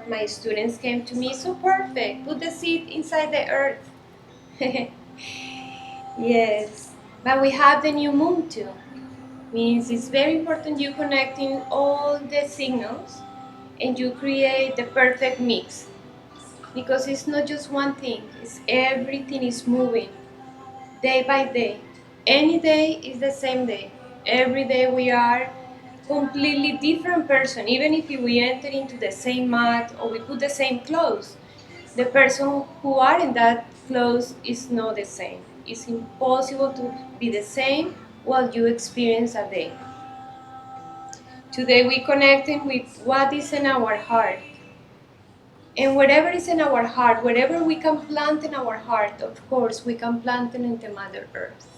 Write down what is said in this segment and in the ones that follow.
My students came to me, so perfect, put the seed inside the earth. Yes, but we have the new moon too. Means it's very important you connecting all the signals and you create the perfect mix, because it's not just one thing, it's everything is moving day by day. Any day is the same day. Every day we are completely different person. Even if we enter into the same mat or we put the same clothes, the person who are in that clothes is not the same. It's impossible to be the same while you experience a day. Today we connecting with what is in our heart. And whatever is in our heart, whatever we can plant in our heart, of course, we can plant it into Mother Earth.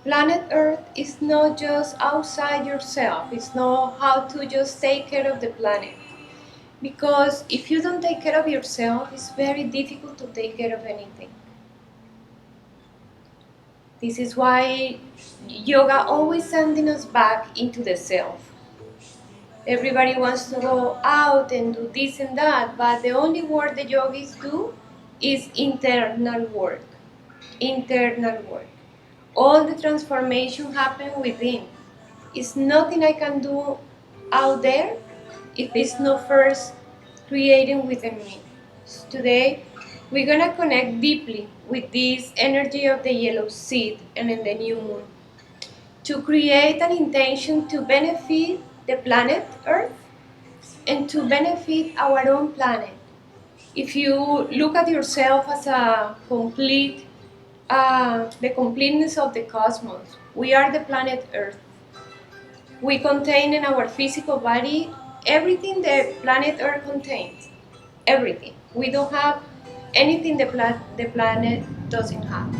Planet Earth is not just outside yourself. It's not how to just take care of the planet. Because if you don't take care of yourself, it's very difficult to take care of anything. This is why yoga always sending us back into the self. Everybody wants to go out and do this and that, but the only work the yogis do is internal work. Internal work. All the transformation happen within. It's nothing I can do out there if it's not first creating within me. So today, we're gonna connect deeply with this energy of the yellow seed and in the new moon to create an intention to benefit the planet Earth and to benefit our own planet. If you look at yourself as a complete, the completeness of the cosmos, we are the planet Earth. We contain in our physical body everything the planet Earth contains. Everything. We don't have anything the planet doesn't have.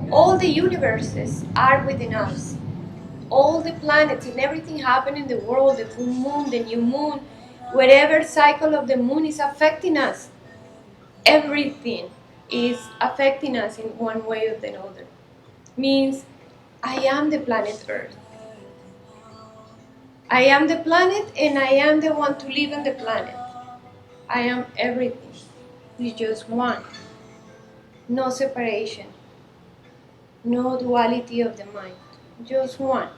All the universes are within us. All the planets and everything happening in the world, the full moon, the new moon, whatever cycle of the moon is affecting us. Everything is affecting us in one way or the other. Means I am the planet Earth. I am the planet and I am the one to live on the planet. I am everything. It's just one. No separation. No duality of the mind. Just one.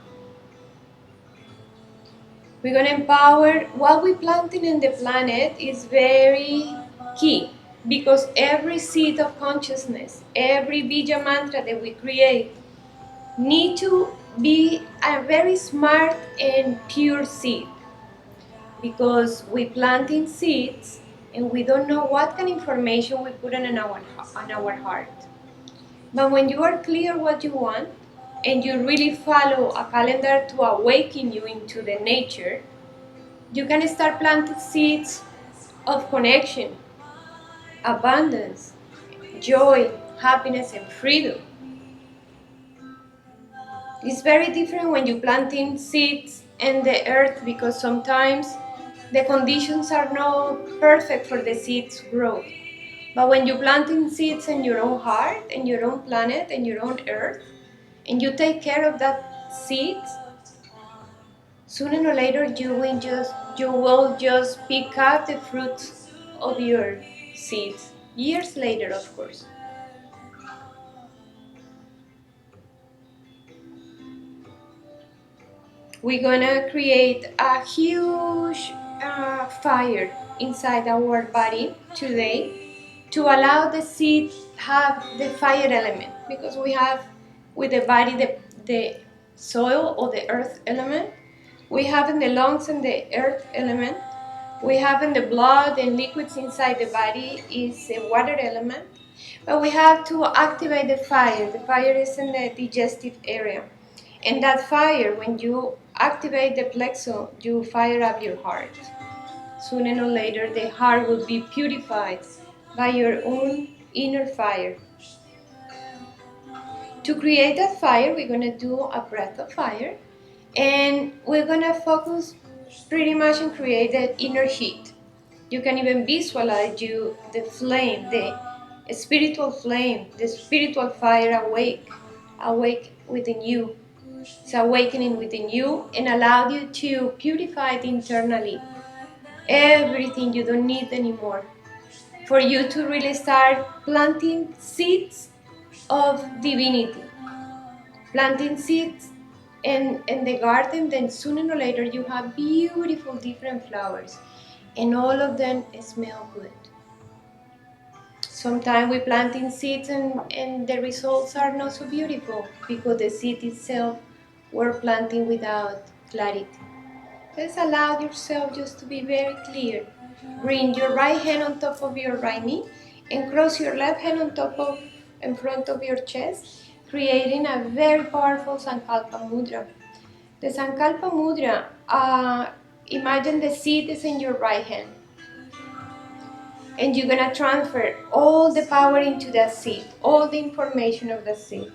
We're going to empower what we planting in the planet is very key, because every seed of consciousness, every bija mantra that we create need to be a very smart and pure seed, because we planting seeds and we don't know what kind of information we put on our heart. But when you are clear what you want and you really follow a calendar to awaken you into the nature, you can start planting seeds of connection, abundance, joy, happiness, and freedom. It's very different when you planting seeds in the earth, because sometimes the conditions are not perfect for the seeds growth. But when you planting seeds in your own heart, in your own planet, in your own earth, and you take care of that seeds, sooner or later you will just pick up the fruits of your seeds. Years later, of course. We're gonna create a huge fire inside our body today to allow the seed have the fire element, because we have with the body the soil or the earth element, we have in the lungs and the earth element, we have in the blood and liquids inside the body is the water element, but we have to activate the fire. The fire is in the digestive area, and that fire, when you activate the plexus, you fire up your heart. Sooner or later, the heart will be purified by your own inner fire. To create that fire, we're going to do a breath of fire, and we're going to focus pretty much on create that inner heat. You can even visualize the flame, the spiritual flame, the spiritual fire awake within you. It's awakening within you and allow you to purify it internally. Everything you don't need anymore. For you to really start planting seeds of divinity. Planting seeds in the garden, then sooner or later you have beautiful different flowers. And all of them smell good. Sometimes we planting seeds and the results are not so beautiful because the seed itself were planting without clarity. Just allow yourself just to be very clear. Bring your right hand on top of your right knee and cross your left hand on top of in front of your chest, creating a very powerful Sankalpa Mudra. The Sankalpa Mudra, imagine the seed is in your right hand. And you're gonna transfer all the power into that seed, all the information of the seed.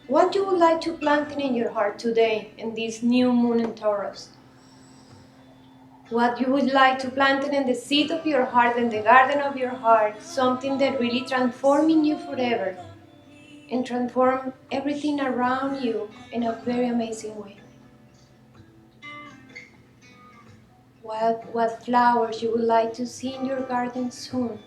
What you would like to plant in your heart today in this new moon in Taurus? What you would like to plant in the seed of your heart, in the garden of your heart, something that really transforming you forever and transform everything around you in a very amazing way. What flowers you would like to see in your garden soon?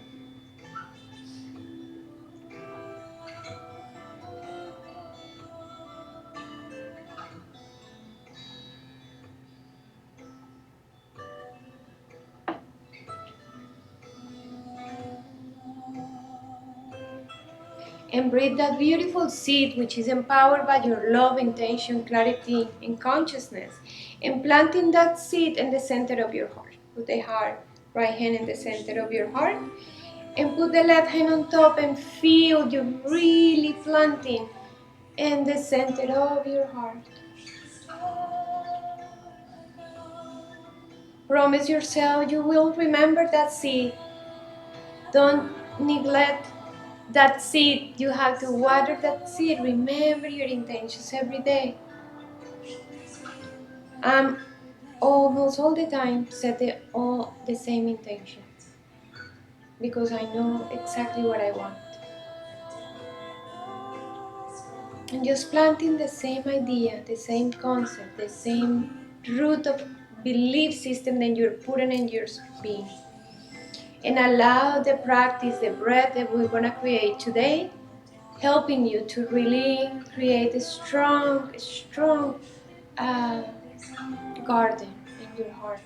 And breathe that beautiful seed which is empowered by your love, intention, clarity, and consciousness. And planting that seed in the center of your heart. Put the right hand in the center of your heart. And put the left hand on top and feel you really planting in the center of your heart. Promise yourself you will remember that seed. Don't neglect that seed. You have to water that seed. Remember your intentions every day. Almost all the time set all the same intentions because I know exactly what I want. And just planting the same idea, the same concept, the same root of belief system that you're putting in your being. And allow the practice, the breath that we're going to create today, helping you to really create a strong garden in your heart.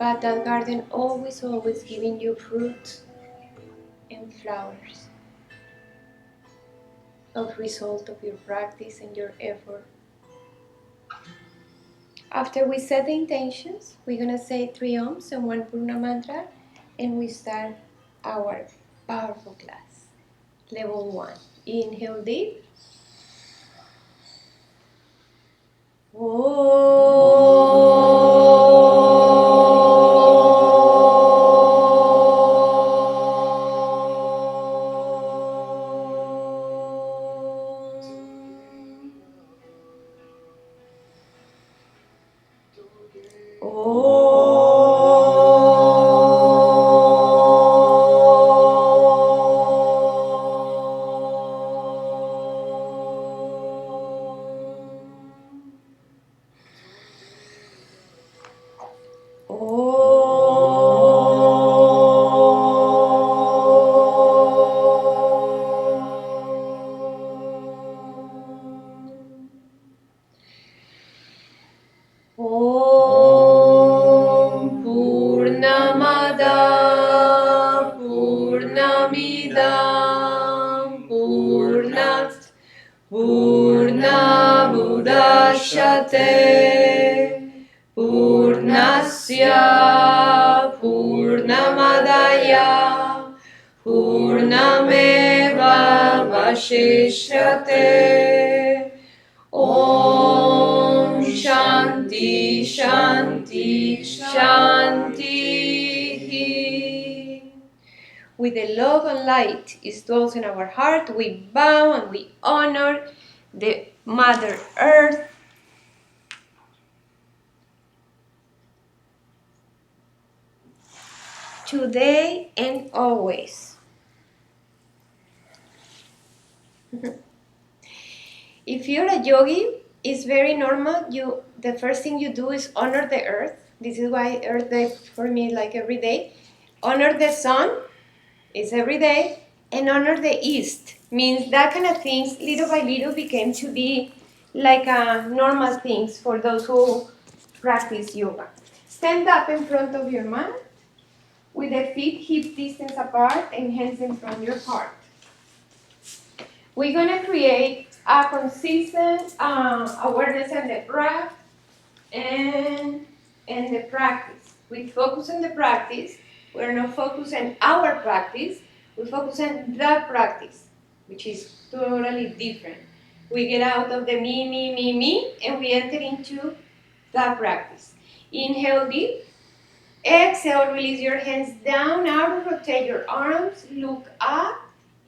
But that garden always giving you fruits and flowers of result of your practice and your effort. After we set the intentions, we're gonna say 3 Oms and 1 Purna mantra, and we start our powerful class. Level 1. Inhale deep. Purnasya Purnamadaya Purnameva Vashishyate. Om Shanti Shanti Shanti. With the love and light is dwells in our heart, we bow and we honor the Mother Earth. Today and always. If you're a yogi, it's very normal. The first thing you do is honor the earth. This is why Earth Day for me like every day. Honor the sun is every day, and honor the east means that kind of things little by little became to be like normal things for those who practice yoga. Stand up in front of your mat with the feet hip distance apart and hands in front of your heart. We're going to create a consistent awareness of the breath and the practice. We focus on the practice. We're not focused on our practice. We focus on the practice, which is totally different. We get out of the me, and we enter into the practice. Inhale deep. Exhale, release your hands down, out, rotate your arms, look up.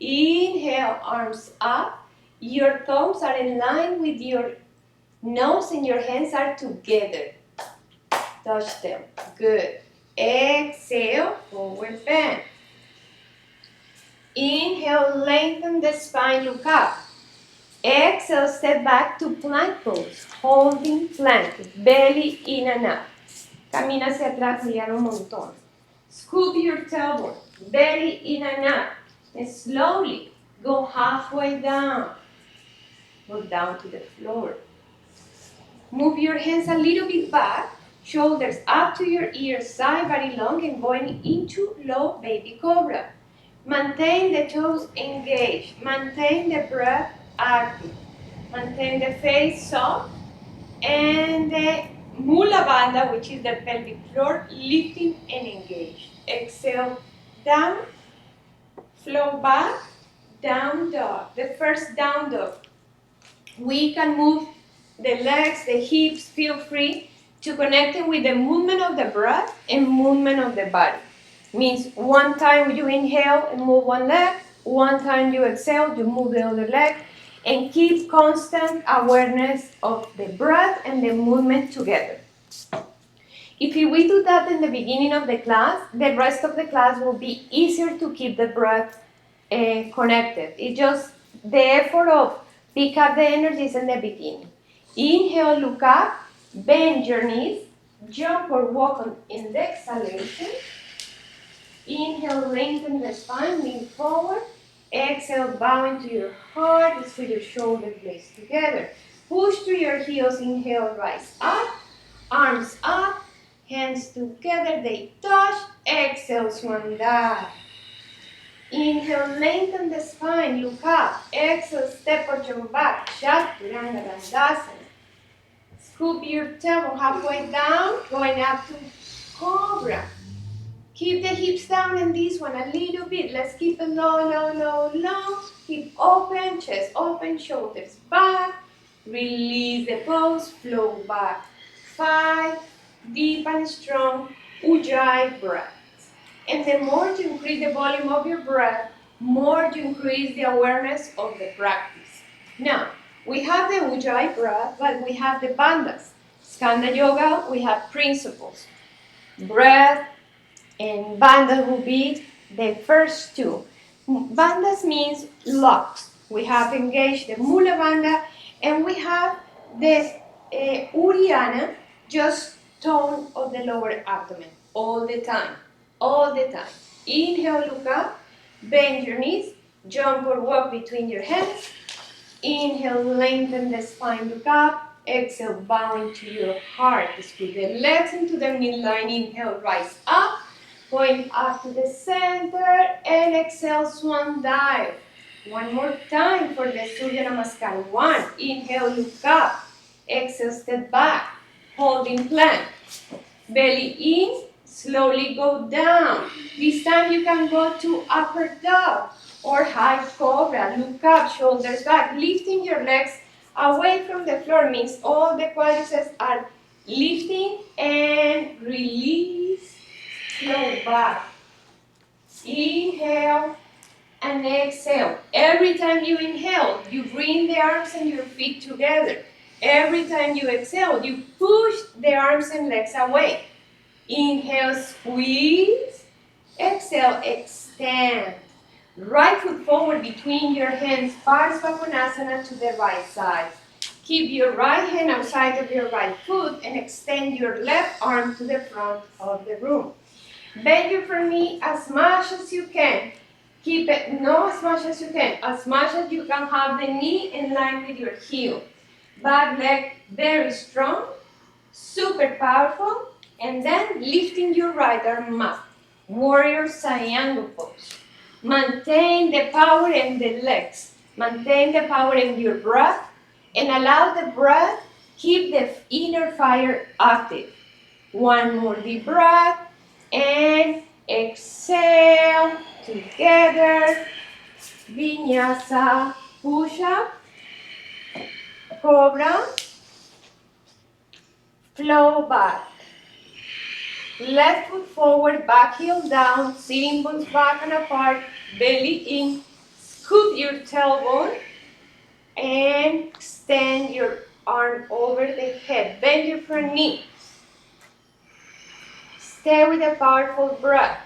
Inhale, arms up. Your thumbs are in line with your nose and your hands are together. Touch them. Good. Exhale, forward bend. Inhale, lengthen the spine, look up. Exhale, step back to plank pose. Holding plank, belly in and up. Camina hacia atrás, liar un montón. Scoop your tailbone, belly in and up. And slowly go halfway down. Go down to the floor. Move your hands a little bit back, shoulders up to your ears, side body long, and going into low baby cobra. Maintain the toes engaged. Maintain the breath active. Maintain the face soft. And the mula bandha, which is the pelvic floor, lifting and engaged. Exhale, down, flow back, down dog. The first down dog. We can move the legs, the hips, feel free to connect it with the movement of the breath and movement of the body. Means one time you inhale and move one leg, one time you exhale, you move the other leg, and keep constant awareness of the breath and the movement together. If we do that in the beginning of the class, the rest of the class will be easier to keep the breath connected. It's just the effort of pick up the energies in the beginning. Inhale, look up, bend your knees, jump or walk in the exhalation. Inhale, lengthen the spine, lean forward. Exhale, bow into your heart, squeeze your shoulder blades together. Push through your heels, inhale, rise up, arms up, hands together, they touch. Exhale, swan dive. Inhale, lengthen the spine, look up. Exhale, step out your back, Chaturanga Dandasana. Scoop your tailbone halfway down, going up to Cobra. Keep the hips down in this one a little bit. Let's keep it low, low, low, low. Hip open, chest open, shoulders back. Release the pose, flow back. 5 deep and strong Ujjayi breaths. And the more you increase the volume of your breath, more you increase the awareness of the practice. Now, we have the Ujjayi breath, but we have the bandhas. Skanda yoga, we have principles. Breath and bandhas will be the first two. Bandhas means locks. We have engaged the Mula Bandha, and we have the Uddiyana, just tone of the lower abdomen, all the time. All the time. Inhale, look up, bend your knees, jump or walk between your hands. Inhale, lengthen the spine, look up. Exhale, bow into your heart. Squeeze the legs into the midline. Inhale, rise up, going up to the center, and exhale, swan dive. One more time for the Surya Namaskar. 1, inhale, look up. Exhale, step back, holding plank. Belly in. Slowly go down. This time you can go to upper dog or high cobra. Look up, shoulders back. Lifting your legs away from the floor means all the quadriceps are lifting and release. Slow back. Inhale and exhale. Every time you inhale, you bring the arms and your feet together. Every time you exhale, you push the arms and legs away. Inhale, squeeze. Exhale, extend. Right foot forward between your hands, Parsvakonasana to the right side. Keep your right hand outside of your right foot and extend your left arm to the front of the room. Bend your front knee as much as you can. Keep it, not as much as you can, as much as you can have the knee in line with your heel. Back leg very strong, super powerful, and then lifting your right arm up. Warrior Triangle Pose. Maintain the power in the legs. Maintain the power in your breath and allow the breath, keep the inner fire active. One more deep breath and exhale together. Vinyasa, push up, cobra, flow back. Left foot forward, back heel down, sitting bones back and apart, belly in. Scoop your tailbone and extend your arm over the head. Bend your front knee. Stay with a powerful breath.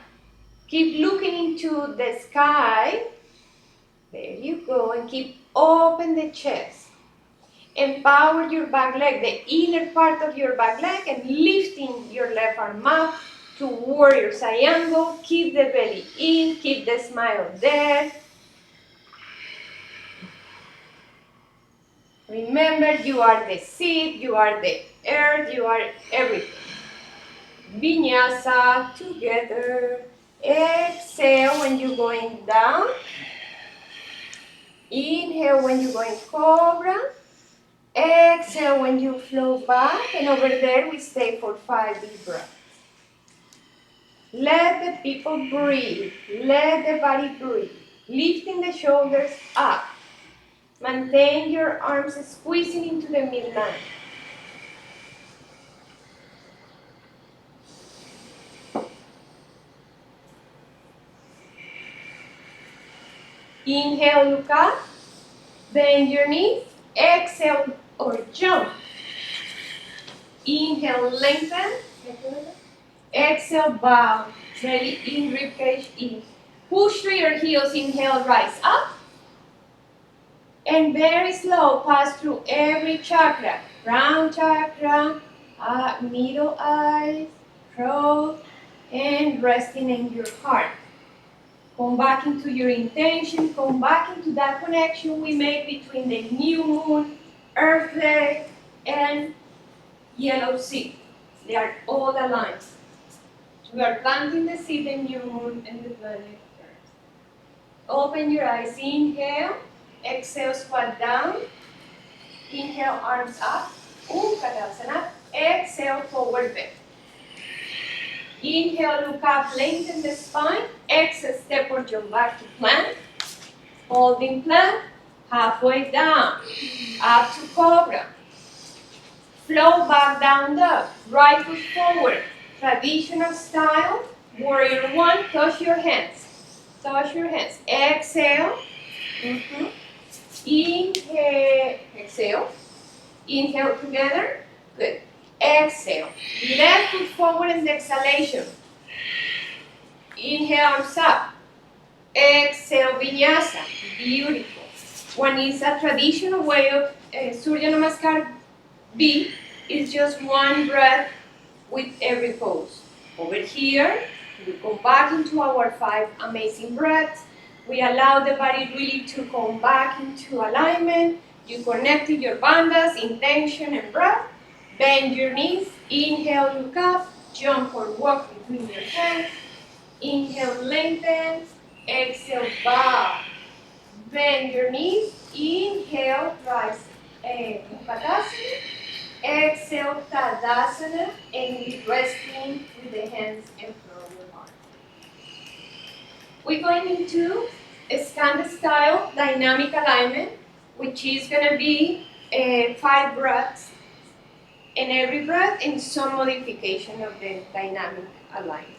Keep looking into the sky. There you go. And keep open the chest. Empower your back leg, the inner part of your back leg, and lifting your left arm up to warrior triangle. Keep the belly in, keep the smile there. Remember, you are the seed, you are the earth, you are everything. Vinyasa together. Exhale when you're going down. Inhale when you're going cobra. Exhale when you flow back, and over there we stay for 5 deep breaths. Let the people breathe. Let the body breathe. Lifting the shoulders up. Maintain your arms squeezing into the midline. Inhale, look up. Bend your knees. Exhale or jump. Inhale, lengthen. Exhale, bow. Belly in, ribcage in. Push through your heels. Inhale, rise up. And very slow, pass through every chakra. Crown chakra, middle eyes, throat, and resting in your heart. Come back into your intention. Come back into that connection we made between the new moon, Earth Day, and yellow seed. They are all aligned. We are planting the seed, the new moon, and the planet Earth. Open your eyes. Inhale. Exhale, squat down. Inhale, arms up. Uttanasana. Exhale, forward bend. Inhale, look up, lengthen the spine. Exhale, step or jump back to plank. Holding plank. Halfway down. Up to cobra. Flow back down dog. Right foot forward. Traditional style. Warrior one. Touch your hands. Touch your hands. Exhale. Inhale. Exhale. Inhale together. Good. Exhale. Left foot forward in the exhalation. Inhale, arms up. Exhale, Vinyasa. Beautiful. One is a traditional way of Surya Namaskar. B is just one breath with every pose. Over here, we go back into our 5 amazing breaths. We allow the body really to come back into alignment. You connected your bandhas, intention, and breath. Bend your knees. Inhale, look up. Jump or walk between your hands. Inhale, lengthen. Exhale, bow. Bend your knees. Inhale, rise. Uttanasana. Exhale, Tadasana. And we resting with the hands in front of your heart. We're going into a Skanda style dynamic alignment, which is going to be 5 breaths, and every breath in some modification of the dynamic alignment.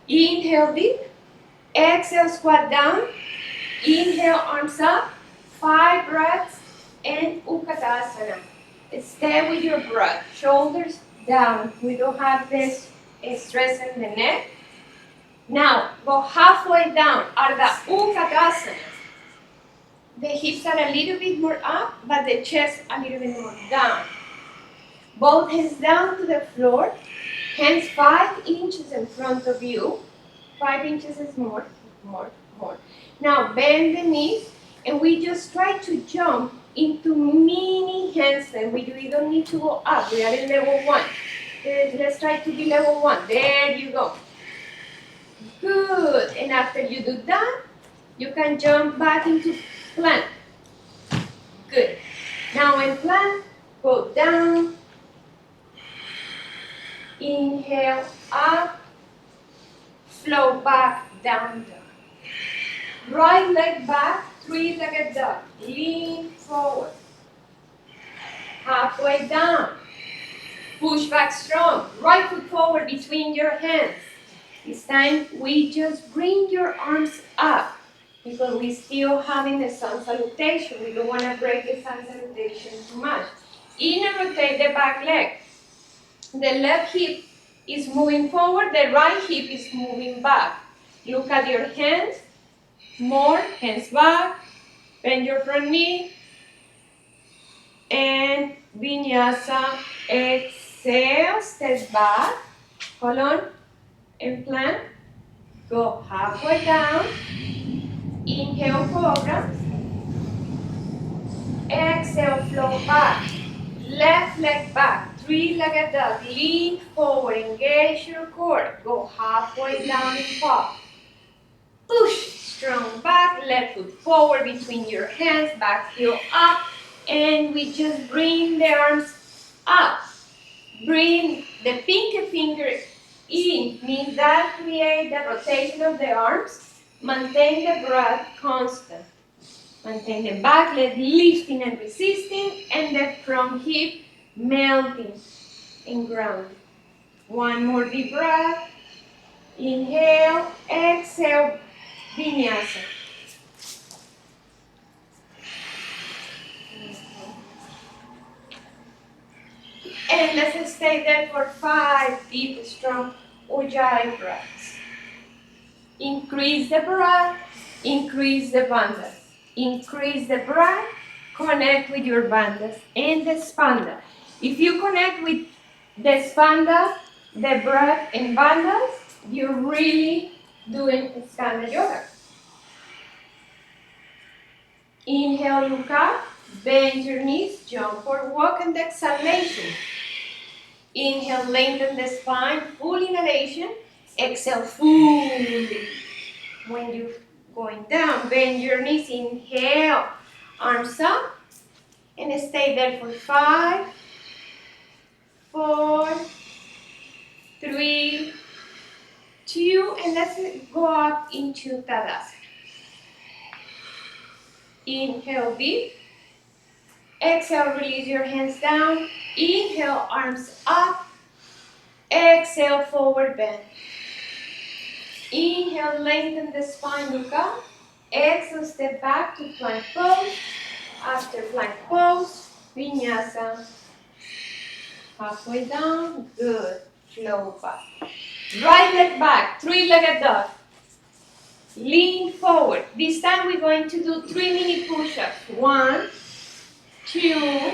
Inhale deep. Exhale, squat down. Inhale, arms up. 5 breaths and Uttanasana. Stay with your breath. Shoulders down. We don't have this stress in the neck. Now, go halfway down, Ardha Utkatasana. The hips are a little bit more up, but the chest a little bit more down. Both hands down to the floor, hands 5 inches in front of you. 5 inches is more. Now bend the knees, and we just try to jump into mini handstand. We don't need to go up. We are in level 1. Let's try to be level 1. There you go. Good. And after you do that, you can jump back into plank. Good. Now in plank, go down. Inhale, up. Flow back, down, down. Right leg back, 3-legged dog. Lean forward. Halfway down. Push back strong. Right foot forward between your hands. This time, we just bring your arms up because we're still having the sun salutation. We don't want to break the sun salutation too much. Inner rotate the back leg. The left hip is moving forward. The right hip is moving back. Look at your hands. More, hands back. Bend your front knee. And Vinyasa. Exhale, step back. Hold on. And plank. Go halfway down. Inhale, Cobra. Exhale, flow back. Left leg back. 3-legged dog. Lean forward. Engage your core. Go halfway down and pop. Push. Strong back. Left foot forward between your hands. Back heel up. And we just bring the arms up. Bring the pinky finger in. Means that create the rotation of the arms. Maintain the breath constant. Maintain the back leg lifting and resisting, and the front hip melting and grounding. One more deep breath. Inhale, exhale, Vinyasa. And let's stay there for 5 deep, strong Ujjayi breaths. Increase the breath, increase the bandhas. Increase the breath, connect with your bandhas and the spanda. If you connect with the spanda, the breath and bandhas, you're really doing Skanda yoga. Inhale, look up, bend your knees, jump or walk, and the exhalation. Inhale, lengthen the spine, full inhalation. Exhale, fully. When you're going down, bend your knees, inhale, arms up, and stay there for 5, 4, 3, 2, and let's go up into Tadasana. Inhale deep. Exhale, release your hands down. Inhale, arms up. Exhale, forward bend. Inhale, lengthen the spine, look up. Exhale, step back to plank pose. After plank pose, Vinyasa. Halfway down, good. Flow back. Right leg back, 3-legged dog. Lean forward. This time we're going to do 3 mini push-ups. 1, 2,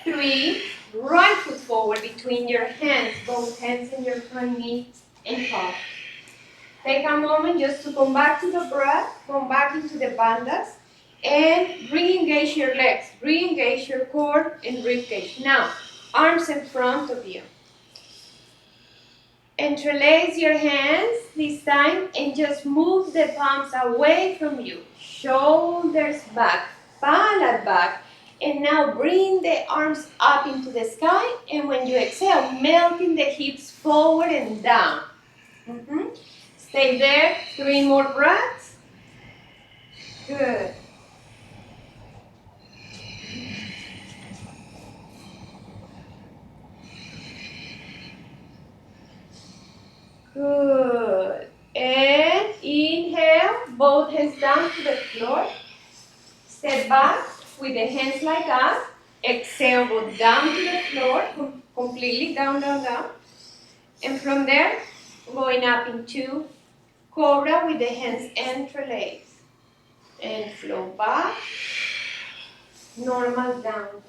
3. Right foot forward between your hands, both hands in your front knee and pop. Take a moment just to come back to the breath, come back into the bandhas, and re-engage your legs, re-engage your core and ribcage. Now, arms in front of you. Interlace your hands this time and just move the palms away from you. Shoulders back, palate back. And now bring the arms up into the sky. And when you exhale, melting the hips forward and down. Stay there, 3 more breaths. Good. Good. And inhale, both hands down to the floor. Step back with the hands like that. Exhale, go down to the floor, completely down, down, down. And from there, going up into Cobra with the hands entrelaced. And flow back. Normal down.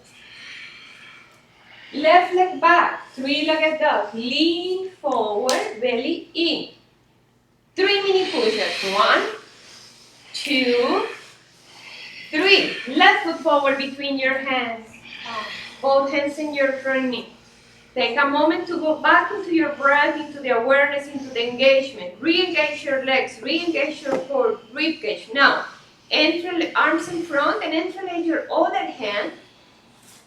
Left leg back. Three-legged dog. Lean forward, belly in. 3 mini push-ups. 1, 2, 3. Left foot forward between your hands. Both hands in your front knee. Take a moment to go back into your breath, into the awareness, into the engagement. Re-engage your legs, re-engage your core, rib cage. Now, arms in front and interlace your other hand.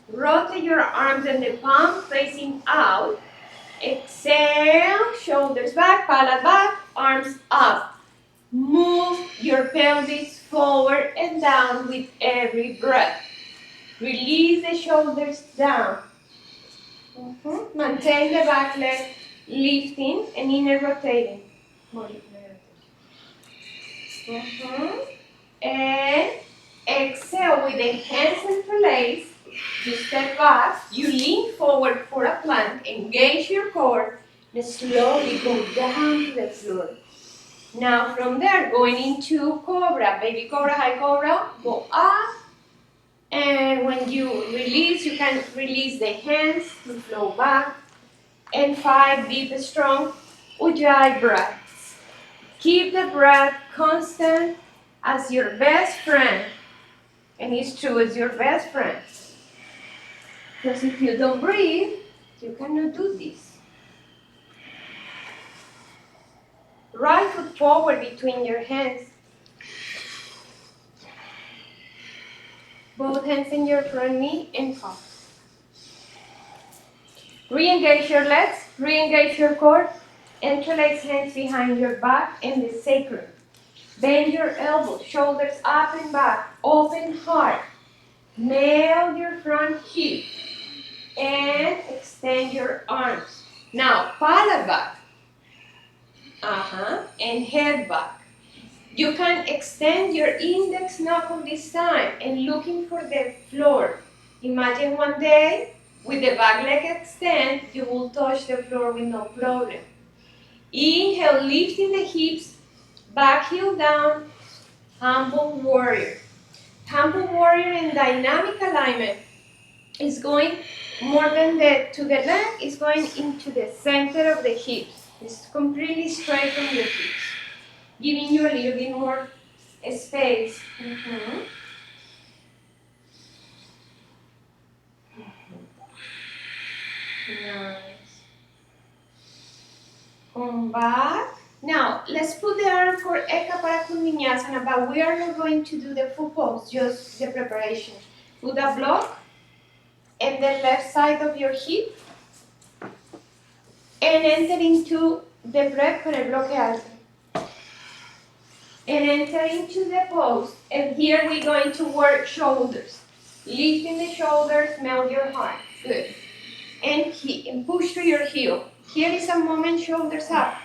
Rotate your arms and the palm facing out. Exhale, shoulders back, palate back, arms up. Move your pelvis forward and down with every breath. Release the shoulders down. Maintain the back leg lifting and inner rotating. And exhale with the hands interlaced. You step back, you lean forward for a plank, engage your core, and slowly go down to the floor. Now from there, going into Cobra, Baby Cobra, High Cobra, go up. And when you release, you can release the hands to flow back. And 5 deep, strong Ujjayi breaths. Keep the breath constant as your best friend. And it's true, as your best friend. Because if you don't breathe, you cannot do this. Right foot forward between your hands. Both hands in your front knee and up. Re-engage your legs, re-engage your core. Interlace hands behind your back and the sacrum. Bend your elbows, shoulders up and back. Open heart. Nail your front hip. And extend your arms. Now, palate back. And head back. You can extend your index knuckle this time and looking for the floor. Imagine one day, with the back leg extend, you will touch the floor with no problem. Inhale, lifting the hips, back heel down, humble warrior. Humble warrior in dynamic alignment is going more than to the leg, is going into the center of the hips. It's completely straight from your hips, giving you a little bit more space. Nice. Come back. Now, let's put the arm for Eka para Vinyasa, but we are not going to do the full pose, just the preparation. Put a block in the left side of your hip and enter into the breath con el bloque alto. And enter into the pose. And here we're going to work shoulders. Lifting the shoulders, melt your heart. Good. And push to your heel. Here is a moment, shoulders up,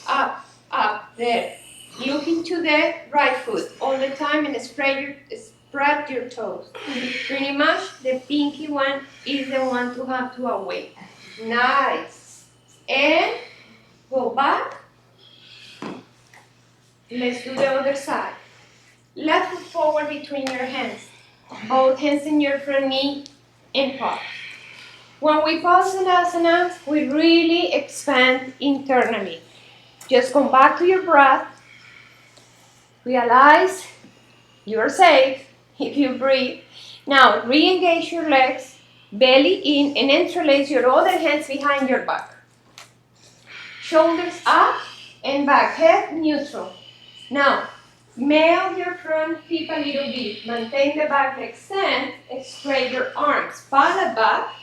up, up, there. Looking to the right foot all the time and spread your toes. Pretty much the pinky one is the one to have to awake. Nice. And go back. Let's do the other side. Left foot forward between your hands. Both hands in your front knee and pause. When we pause Sadhana, we really expand internally. Just come back to your breath. Realize you're safe if you breathe. Now, re-engage your legs, belly in, and interlace your other hands behind your back. Shoulders up and back, head neutral. Now, melt your front hip a little bit. Maintain the back leg extend, straight your arms, palate back,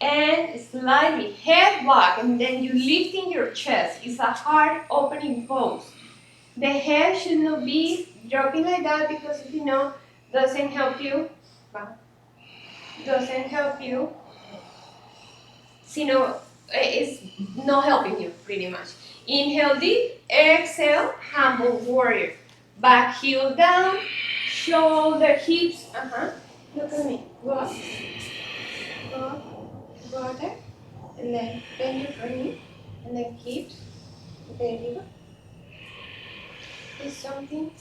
and slightly head back, and then you lifting your chest. It's a hard opening pose. The head should not be dropping like that because if you know, doesn't help you. Doesn't help you. So, it's not helping you pretty much. Inhale deep, exhale, humble warrior. Back heel down, shoulder, hips. Look at me. Go up. Go there. And then bend your front knee. And then hips. There you go. is something.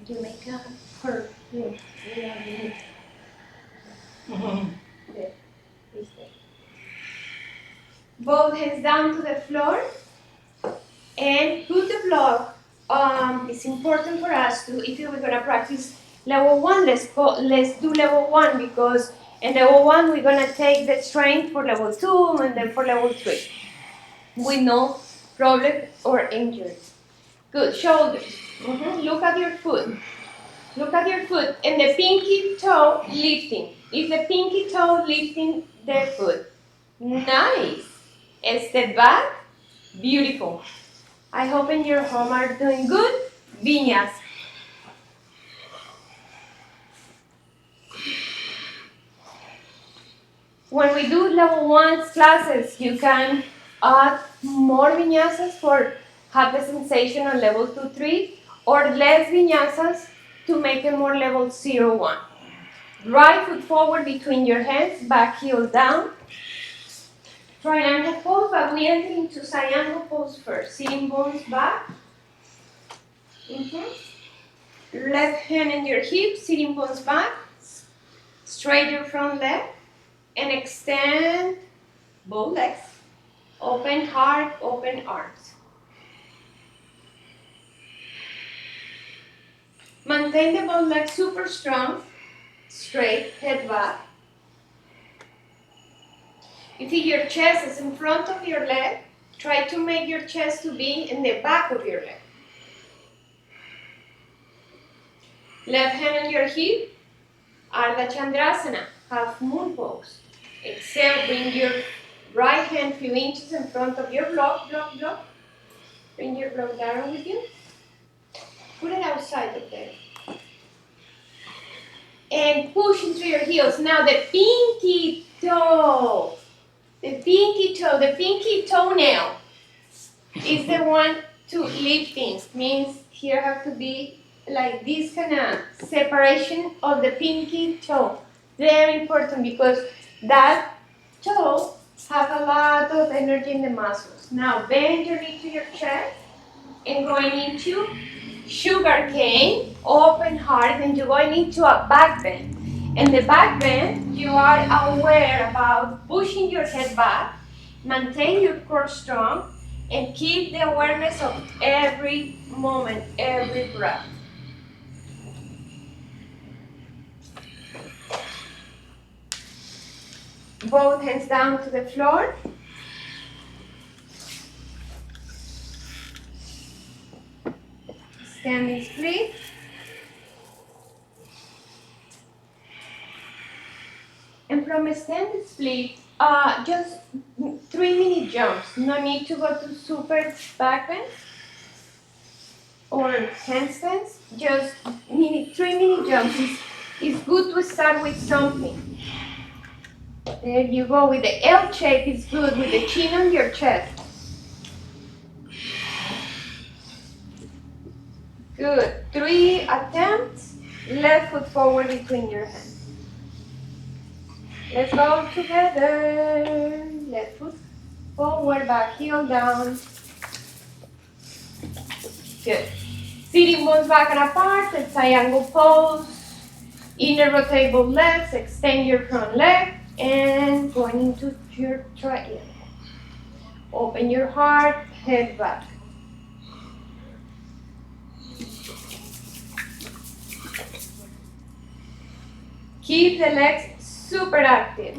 You make a curve. There. Is there. Both hands down to the floor and put the block. It's important for us to, if we're gonna practice level 1, let's do level 1, because in level 1 we're gonna take the strength for level 2 and then for level 3 with no problem or injury. Good. Shoulders. Look at your foot. Look at your foot and the pinky toe lifting. Is the pinky toe lifting the foot? Nice. Step back. Beautiful. I hope in your home are doing good. Vinyasa. When we do level 1 classes, you can add more vinyasas for have the sensation on level 2, 3, or less vinyasas to make it more level 0, 1. Right foot forward between your hands, back heel down. Triangle pose, but we enter into triangle pose first. Sitting bones back. Left hand in your hip, sitting bones back. Straight your front leg and extend both legs. Open heart, open arms. Maintain the both legs super strong. Straight, head back. If your chest is in front of your leg, try to make your chest to be in the back of your leg. Left hand on your hip, Ardha Chandrasana, half moon pose. Exhale, bring your right hand few inches in front of your block. Bring your block down with you. Put it outside of there. And push into your heels. Now the pinky toe. The pinky toenail is the one to lifting. Means here have to be like this kind of separation of the pinky toe. Very important because that toe has a lot of energy in the muscles. Now bend your knee to your chest and going into sugar cane, open heart, and you're going into a back bend. In the back bend, you are aware about pushing your head back, maintain your core strong, and keep the awareness of every moment, every breath. Both hands down to the floor. Standing split. And from a standing split, just 3-minute jumps. No need to go to super back bend or handstands. Just 3-minute jumps. It's good to start with something. There you go. With the L shape, it's good. With the chin on your chest. Good. 3 attempts. Left foot forward between your hands. Let's go together. Left foot forward, back heel down. Good. Sitting bones back and apart, the triangle pose. Inner rotate both legs, extend your front leg, and going into your triangle. Open your heart, head back. Keep the legs super active.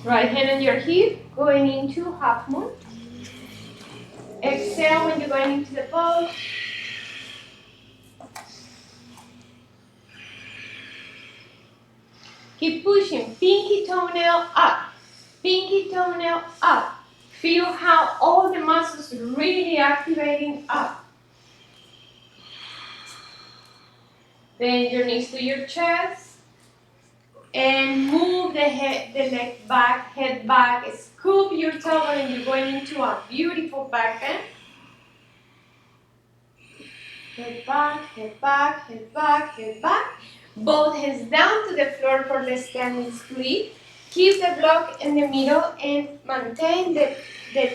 Right hand on your hip, going into half moon. Exhale when you're going into the pose. Keep pushing, pinky toenail up, pinky toenail up. Feel how all the muscles really activating up. Bend your knees to your chest and move the leg back, head back. Scoop your tailbone and you're going into a beautiful back bend. Head back, head back, head back, head back. Both hands down to the floor for the standing split. Keep the block in the middle and maintain the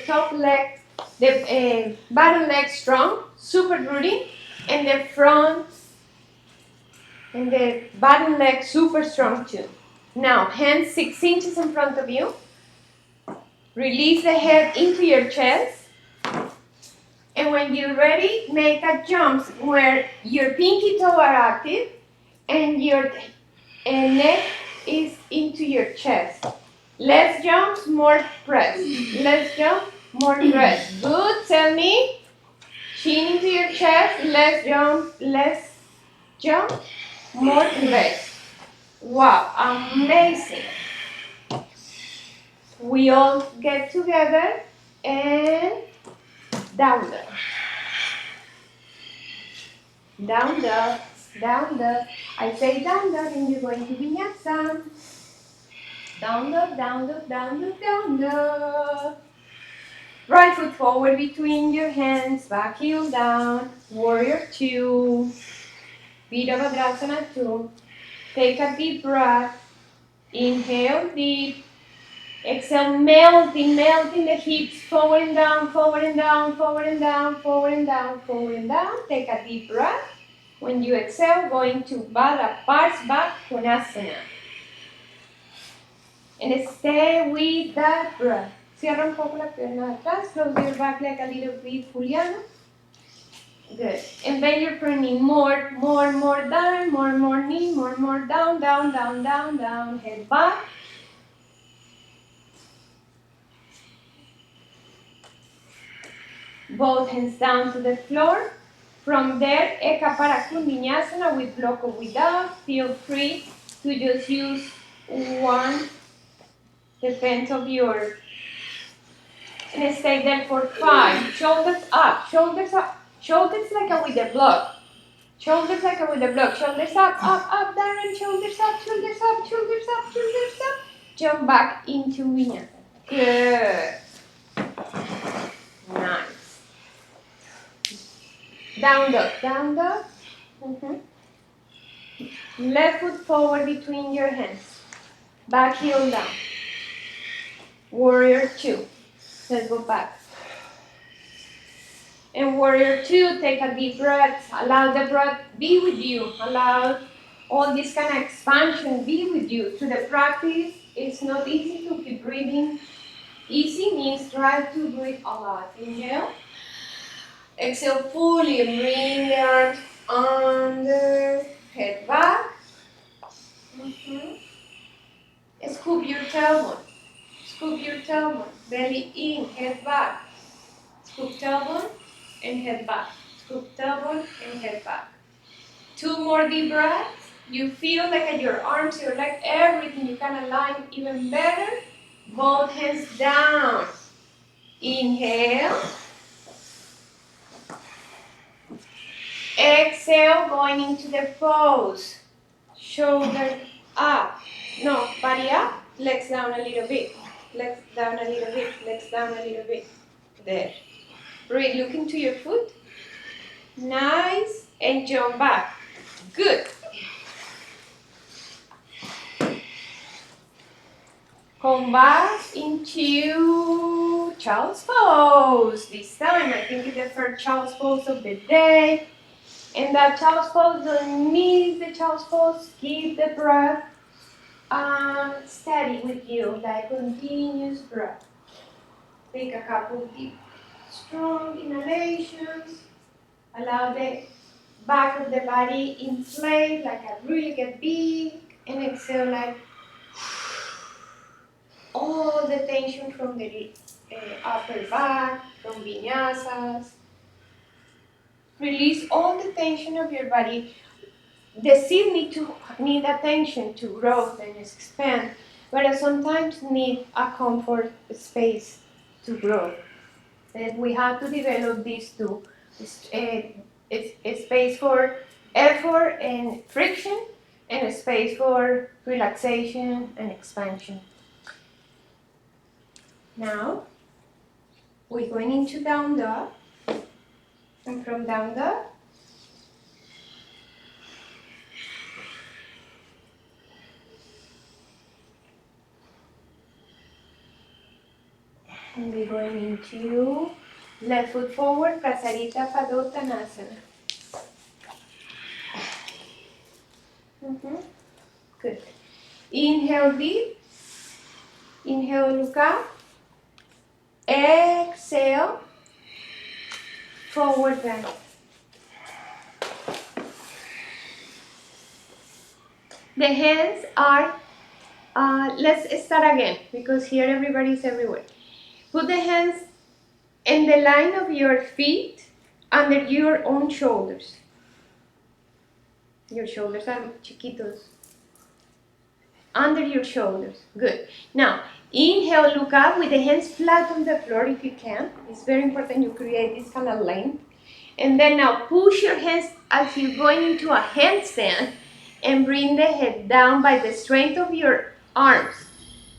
top leg, the bottom leg strong, super rooting, and the front and the bottom leg super strong too. Now, hands 6 inches in front of you. Release the head into your chest. And when you're ready, make a jump where your pinky toe are active and your neck is into your chest. Less jumps, more press. Less jump, more press. Good, tell me. Chin into your chest, less jump, more press. Wow, amazing. We all get together and down dog. Down dog, down dog. I say down dog and you're going to Vinyasa. Down dog, down dog, down dog, down dog. Right foot forward between your hands, back heel down. Warrior 2. Virabhadrasana 2. Take a deep breath. Inhale deep. Exhale, melting the hips, forward and down, forward and down, forward and down, forward and down, forward and down. Take a deep breath. When you exhale, go into Baddha Parsva Konasana. And stay with that breath. Cierra un poco la pierna atrás, close your back like a little bit Juliana. Good. And bend your front knee more down, more knee, more down, down, down, down, down. Head back. Both hands down to the floor. From there, Eka Parakun Vinyasana with block or without. Feel free to just use one. Depends of your. And stay there for 5. Shoulders up, shoulders up. Shoulders like a with the block. Shoulders like a with the block. Shoulders up, up, down, and shoulders up, shoulders up, shoulders up, shoulders up. Jump back into Vinyasa. Good. Nice. Down dog, down dog. Left foot forward between your hands. Back heel down. Warrior 2. Let's go back. And Warrior 2, take a deep breath. Allow the breath be with you. Allow all this kind of expansion be with you. Through the practice, it's not easy to keep breathing. Easy means try to breathe a lot. Inhale. Exhale fully. Bring the arms under. Head back. Scoop your tailbone. Scoop your tailbone. Belly in. Head back. Scoop tailbone and head back. Scoop tailbone and head back. 2 more deep breaths. You feel like at your arms, your leg, everything, you can align even better. Both hands down. Inhale. Exhale, going into the pose. Shoulder up. No, body up. Legs down a little bit. Legs down a little bit. Legs down a little bit. There. Breathe. Look into your foot. Nice. And jump back. Good. Come back into Child's Pose. This time, I think it's the first Child's Pose of the day. And that Child's Pose, don't miss the Child's Pose. Keep the breath steady with you, like continuous breath. Take a couple deep, strong inhalations. Allow the back of the body inflate, like a really get big. And exhale, like all the tension from the upper back, from vinyasas. Release all the tension of your body. The seed need attention to growth and expand, but sometimes need a comfort space to grow. And we have to develop these two. A space for effort and friction, and a space for relaxation and expansion. Now, we're going into down dog, and from down dog, And we're going into left foot forward, Prasarita Padottanasana. Good. Inhale deep. Inhale, look up. Exhale, forward bend. The hands are, let's start again because here everybody's everywhere. Put the hands in the line of your feet under your own shoulders. Your shoulders are chiquitos. Under your shoulders. Good. Now, inhale, look up with the hands flat on the floor if you can. It's very important you create this kind of length. And then now push your hands as you're going into a handstand and bring the head down by the strength of your arms.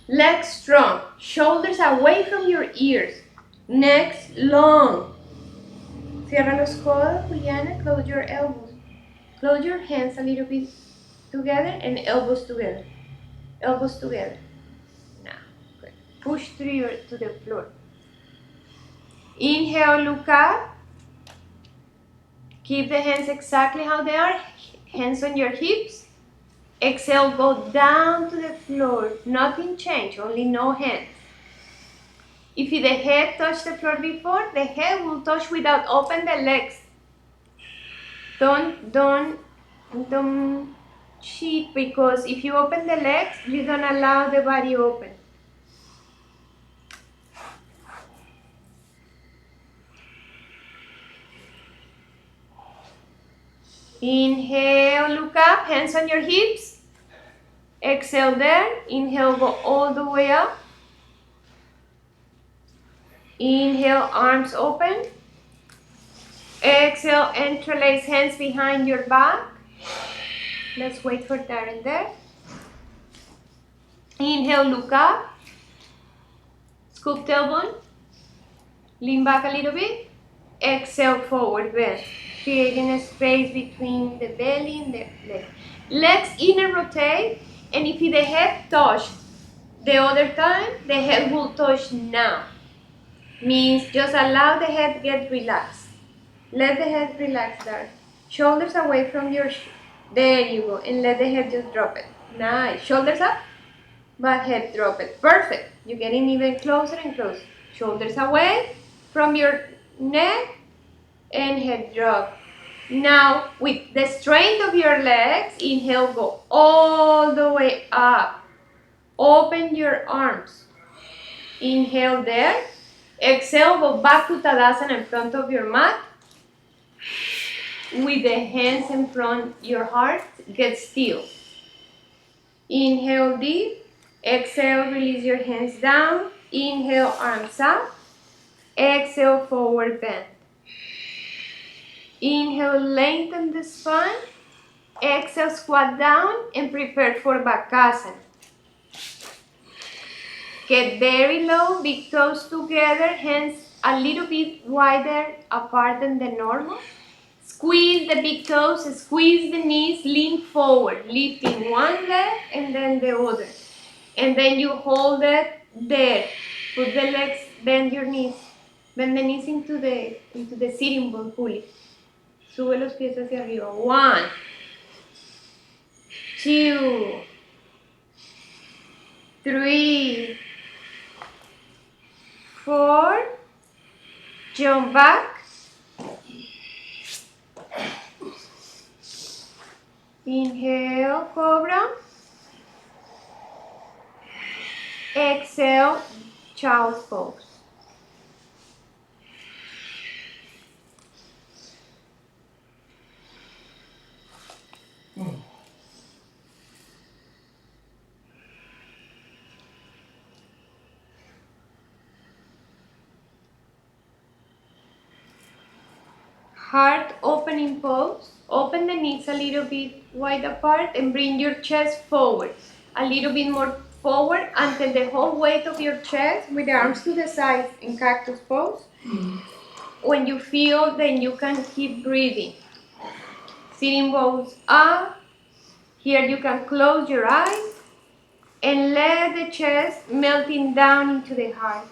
Legs strong. Shoulders away from your ears. Necks long. Cierra los codos, Juliana. Close your elbows. Close your hands a little bit together and elbows together. Elbows together. Now, good. Push through to the floor. Inhale, look up. Keep the hands exactly how they are. Hands on your hips. Exhale, go down to the floor. Nothing changed, only no hands. If the head touched the floor before, the head will touch without open the legs. Don't cheat, because if you open the legs, you don't allow the body open. Inhale, look up, hands on your hips. Exhale there. Inhale, go all the way up. Inhale, arms open. Exhale, interlace hands behind your back. Let's wait for that and there. Inhale, look up. Scoop tailbone. Lean back a little bit. Exhale, forward bend. Creating a space between the belly and the legs. Legs inner rotate, and if the head touched the other time, the head will touch now. Means just allow the head get relaxed. Let the head relax there. Shoulders away from your, there you go, and let the head just drop it. Nice. Shoulders up, but head drop it. Perfect. You're getting even closer and closer. Shoulders away from your neck and head drop. Now, with the strength of your legs, inhale, go all the way up. Open your arms. Inhale there. Exhale, go back to Tadasana in front of your mat. With the hands in front your heart, get still. Inhale deep. Exhale, release your hands down. Inhale, arms up. Exhale, forward bend. Inhale, lengthen the spine. Exhale, squat down and prepare for Bakasana. Get very low, big toes together, hands a little bit wider apart than the normal. Squeeze the big toes, squeeze the knees, lean forward, lifting one leg and then the other. And then you hold it there. Put the legs, bend your knees. Bend the knees into the sitting bone, pull it. Sube los pies hacia arriba. 1, 2, 3, 4. Jump back. Inhale, Cobra. Exhale, Child's Pose. Heart opening pose. Open the knees a little bit wide apart and bring your chest forward. A little bit more forward until the whole weight of your chest with the arms to the sides in Cactus Pose. When you feel, then you can keep breathing. Sitting bones up. Here you can close your eyes and let the chest melting down into the heart.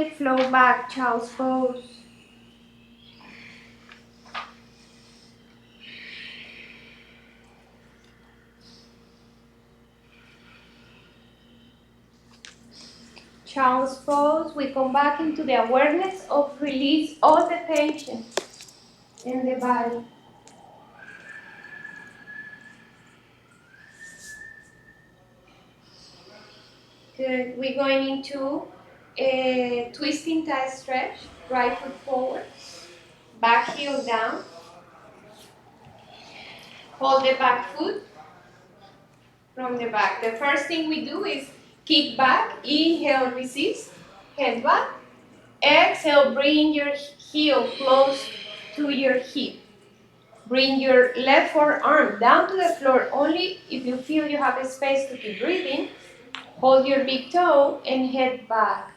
and flow back, child's pose. Child's pose, we come back into the awareness of release all the tension in the body. Good. We're going into a twisting tie stretch. Right foot forward, back heel down. Hold the back foot from the back. The first thing we do is kick back. Inhale, resist. Head back. Exhale, bring your heel close to your hip. Bring your left forearm down to the floor only if you feel you have a space to keep breathing. Hold your big toe and head back.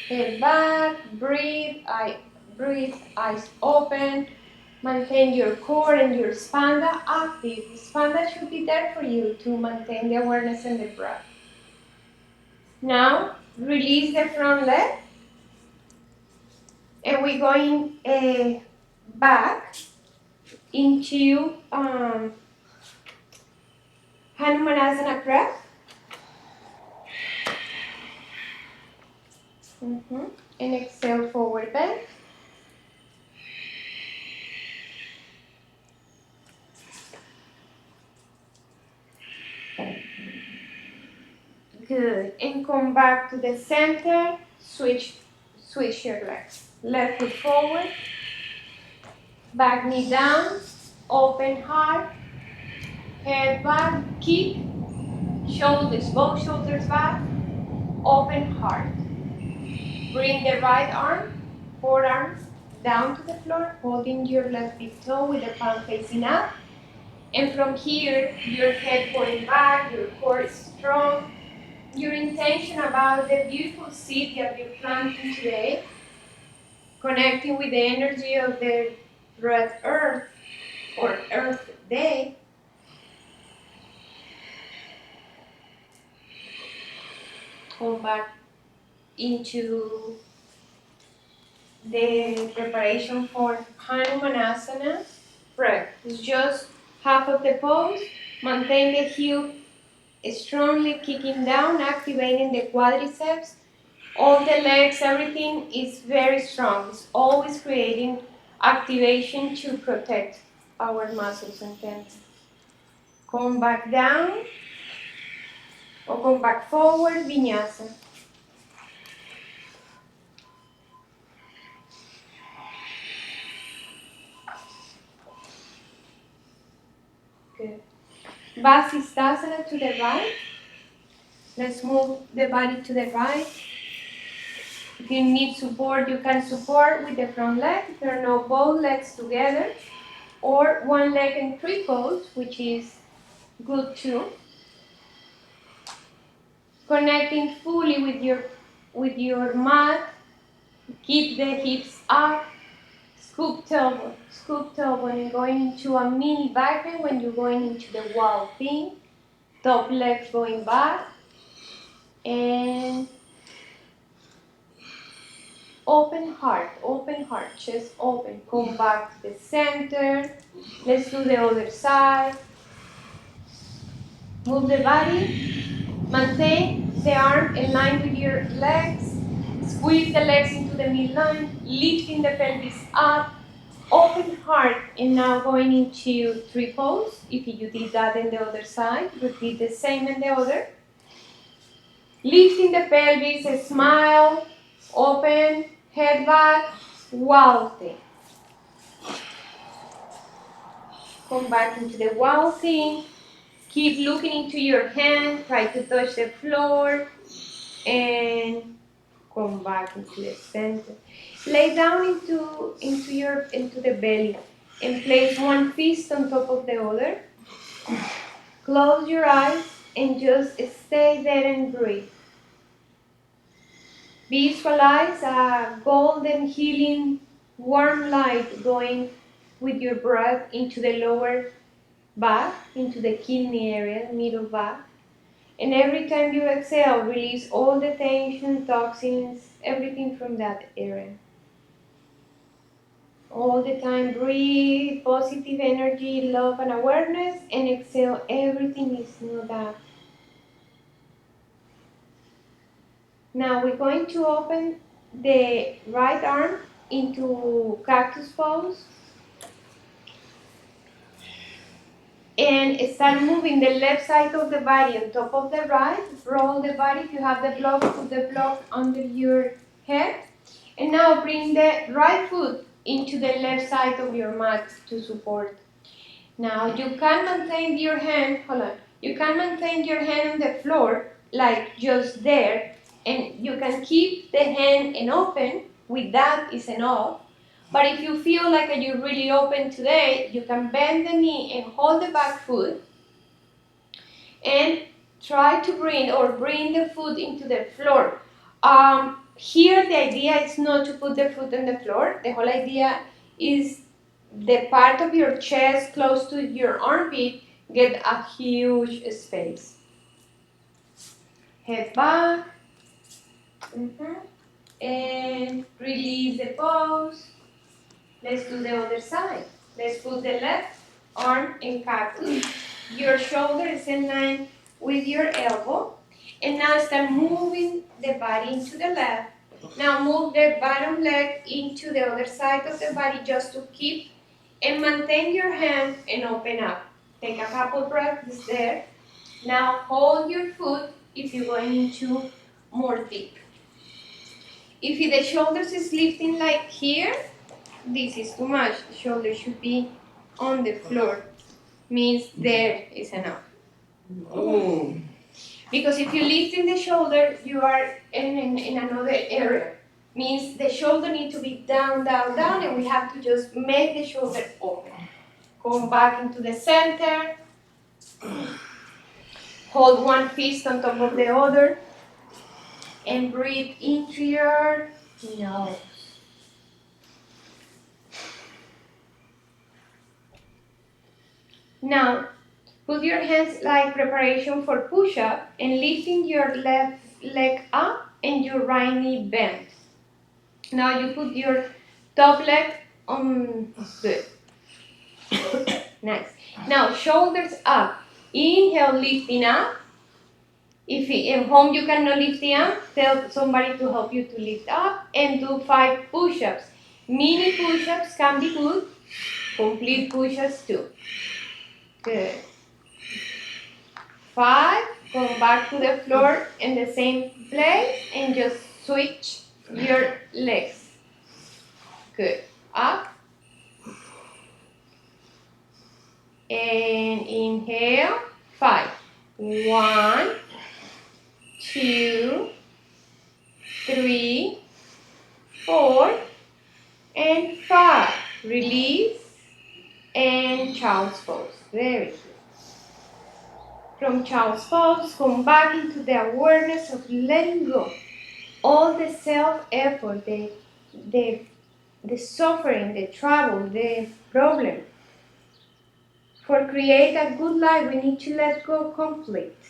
Head back, breathe, eyes open. Maintain your core and your Skanda active. Skanda should be there for you to maintain the awareness and the breath. Now, release the front leg. And we're going back into Hanumanasana breath. And exhale, forward bend. Good. And come back to the center. Switch your legs. Left foot forward. Back knee down. Open heart. Head back. Kick. Shoulders, both shoulders back. Open heart. Bring the right arm, forearm down to the floor, holding your left big toe with the palm facing up. And from here, your head going back, your core is strong. Your intention about the beautiful seed that you're planting today, connecting with the energy of the Red Earth or Earth Day. Come back into the preparation for Hanumanasana breath. It's just half of the pose. Maintain the heel strongly kicking down, activating the quadriceps. All the legs, everything is very strong. It's always creating activation to protect our muscles and tendons. Come back down or come back forward, Vinyasa. Good. Vasisthasana to the right. Let's move the body to the right. If you need support, you can support with the front leg. If there are no both legs together, or one leg in tree pose, which is good too. Connecting fully with your mat. Keep the hips up. Scoop tailbone, and going into a mini back bend when you're going into the wall thing. Top legs going back. And open heart, chest open. Come back to the center. Let's do the other side. Move the body. Maintain the arm in line with your legs. Squeeze the legs into the midline. Lifting the pelvis up. Open heart. And now going into tree pose. If you did that in the other side, repeat the same in the other. Lifting the pelvis, a smile, open, head back, waltzing. Come back into the waltzing. Keep looking into your hand, try to touch the floor, and come back into the center. Lay down into the belly and place one fist on top of the other. Close your eyes and just stay there and breathe. Visualize a golden, healing, warm light going with your breath into the lower back, into the kidney area, middle back. And every time you exhale, release all the tension, toxins, everything from that area. All the time breathe positive energy, love and awareness, and exhale everything is not that. Now we're going to open the right arm into Cactus Pose and start moving the left side of the body on top of the right. Roll the body. If you have the block, put the block under your head. And now bring the right foot into the left side of your mat to support. Now you can maintain your hand, hold on, you can maintain your hand on the floor like just there, and you can keep the hand and open, with that is enough. But if you feel like you're really open today, you can bend the knee and hold the back foot and try to bring the foot into the floor. Here the idea is not to put the foot on the floor. The whole idea is the part of your chest close to your armpit get a huge space. Head back. And release the pose. Let's do the other side. Let's put the left arm in cactus. Your shoulder is in line with your elbow. And now start moving the body into the left. Now move the bottom leg into the other side of the body just to keep and maintain your hand and open up. Take a couple breaths there. Now hold your foot if you're going into more deep. If the shoulders is lifting like here, this is too much. The shoulders should be on the floor. Means there is enough. Oh. Because if you lift in the shoulder, you are in another area. Means the shoulder needs to be down, down, down, and we have to just make the shoulder open. Come back into the center. Hold one fist on top of the other. And breathe into your nose. Now, put your hands like preparation for push-up and lifting your left leg up and your right knee bent. Now you put your top leg on, good. Nice. Now shoulders up. Inhale, lifting up. If at home you cannot lift the arm, tell somebody to help you to lift up and do 5 push-ups. Mini push-ups can be good. Complete push-ups too. Good. 5. Come back to the floor in the same place and just switch your legs. Good. Up. And inhale. 5. 1, 2, 3, 4, and 5. Release and child's pose. Very good. From child's pose, come back into the awareness of letting go. All the self-effort, the suffering, the trouble, the problem. For create a good life, we need to let go of conflict.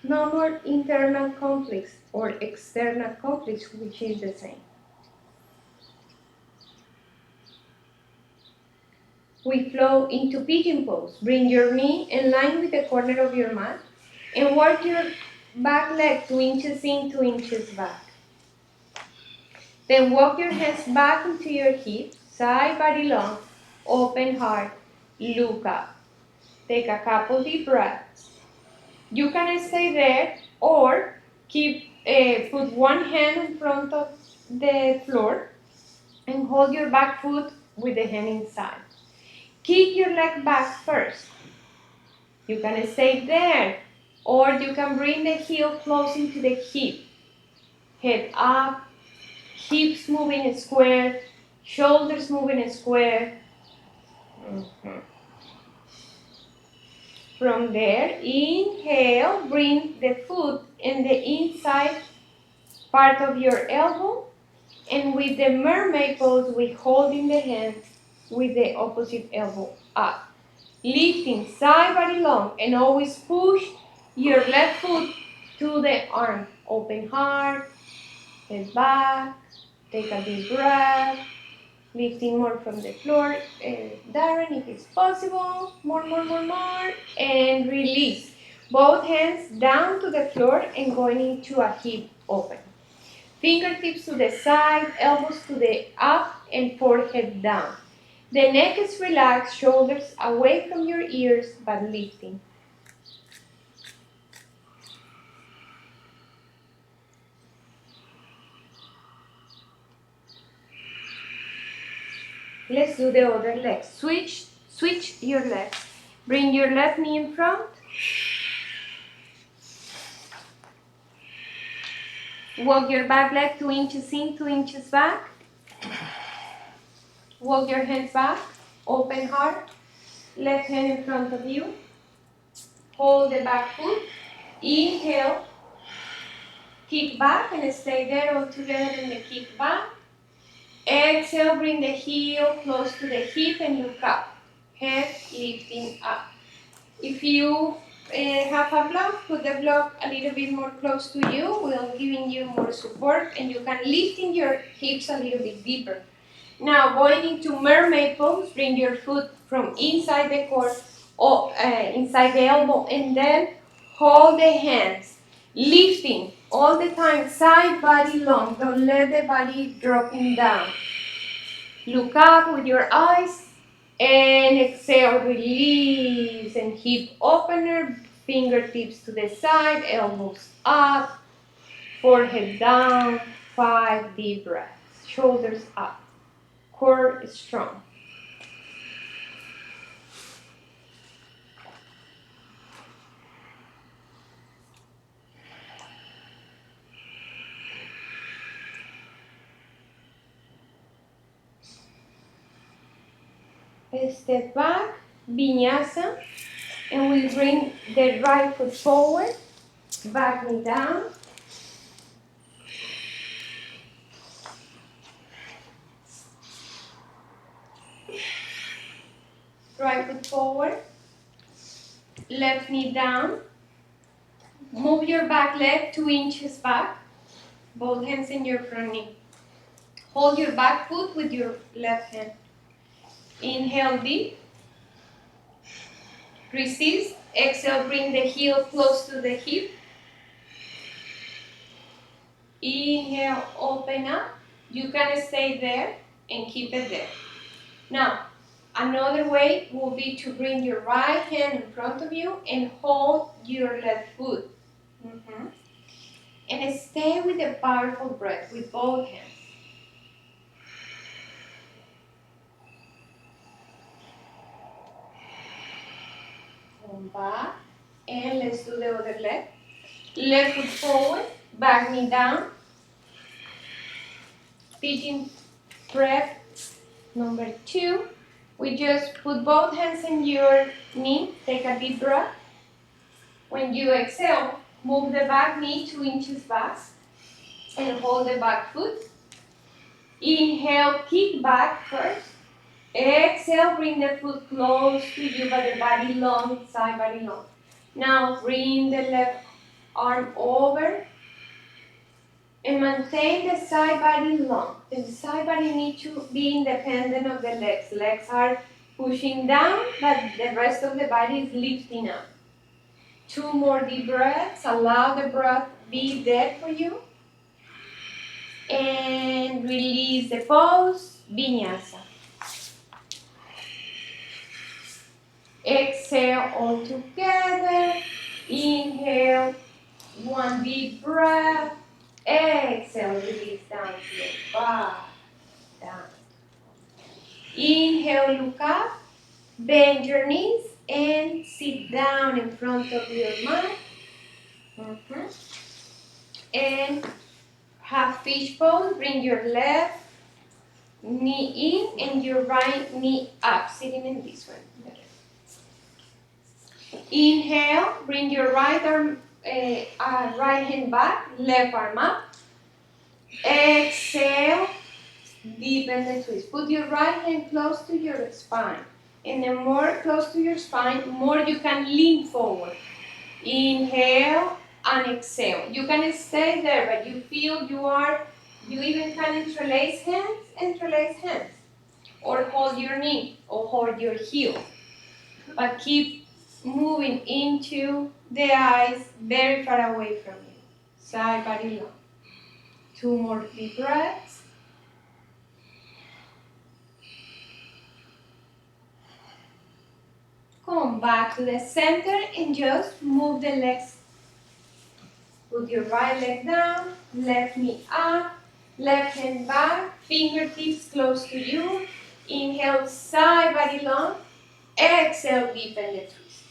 No more internal conflicts or external conflicts, which is the same. We flow into Pigeon Pose. Bring your knee in line with the corner of your mat and work your back leg 2 inches in, 2 inches back. Then walk your hands back into your hips, side body long, open heart, look up. Take a couple deep breaths. You can stay there or put one hand in front of the floor and hold your back foot with the hand inside. Kick your leg back first. You can stay there, or you can bring the heel close into the hip. Head up, hips moving square, shoulders moving square. From there, inhale, bring the foot in the inside part of your elbow, and with the mermaid pose, we holding the hand with the opposite elbow up. Lifting side body long and always push your left foot to the arm. Open heart, Head back, take a deep breath, lifting more from the floor. Darren, if it's possible, more, and release. Both hands down to the floor and going into a hip open. Fingertips to the side, elbows to the up, and forehead down. The neck is relaxed, shoulders away from your ears, but lifting. Let's do the other leg. Switch your legs. Bring your left knee in front. Walk your back leg 2 inches in, 2 inches back. Walk your hands back. Open heart. Left hand in front of you. Hold the back foot. Inhale. Kick back and stay there all together in the kick back. Exhale, bring the heel close to the hip and look up. Head lifting up. If you have a block, put the block a little bit more close to you. We're giving you more support and you can lift in your hips a little bit deeper. Now going into Mermaid Pose, bring your foot from inside the core, or inside the elbow, and then hold the hands, lifting all the time, side body long. Don't let the body dropping down. Look up with your eyes and exhale, release and hip opener, fingertips to the side, elbows up, forehead down, 5 deep breaths, shoulders up, core strong. Step back, Vinyasa, and we bring the right foot forward, back knee down. Right foot forward, left knee down. Move your back leg 2 inches back, both hands in your front knee. Hold your back foot with your left hand. Inhale deep. Resist. Exhale, bring the heel close to the hip. Inhale, open up. You can stay there and keep it there. Now, another way will be to bring your right hand in front of you and hold your left foot. And stay with a powerful breath with both hands. Come back, and let's do the other leg. Left foot forward, back knee down. Pigeon breath number 2. We just put both hands in your knee, take a deep breath. When you exhale, move the back knee 2 inches back and hold the back foot. Inhale, kick back first. Exhale, bring the foot close to you, but the body long, side body long. Now bring the left arm over and maintain the side body long. The side body needs to be independent of the legs. Legs are pushing down, but the rest of the body is lifting up. 2 more deep breaths. Allow the breath be there for you. And release the pose, Vinyasa. Exhale all together. Inhale, 1 deep breath. Exhale, release down to your back. Down. Inhale, look up. Bend your knees and sit down in front of your mat. And have fish pose. Bring your left knee in and your right knee up. Sitting in this one. Inhale, bring your right arm, right hand back, left arm up. Exhale, deepen the twist. Put your right hand close to your spine. And the more close to your spine, more you can lean forward. Inhale and exhale. You can stay there, but you feel you are You even can interlace hands, or hold your knee, or hold your heel. But keep moving into the eyes, very far away from you. Side body long. 2 more deep breaths. Come back to the center and just move the legs. Put your right leg down, left knee up, left hand back, fingertips close to you. Inhale, side body long. Exhale, deepen the twist.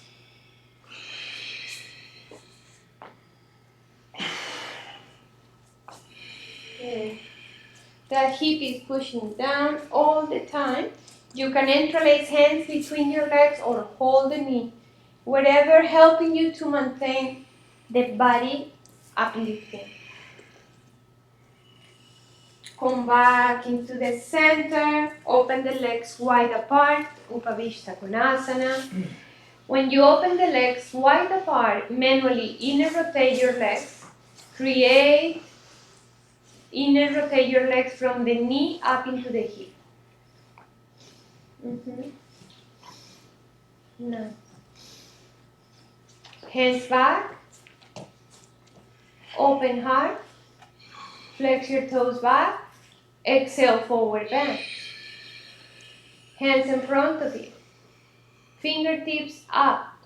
Okay. The hip is pushing down all the time. You can interlace hands between your legs or hold the knee. Whatever helping you to maintain the body uplifting. Come back into the center. Open the legs wide apart. Upavishta Konasana. When you open the legs wide apart, manually inner rotate your legs. Create inner rotate your legs from the knee up into the hip. Nice. Hands back. Open heart. Flex your toes back. Exhale, forward bend. Hands in front of you. Fingertips up.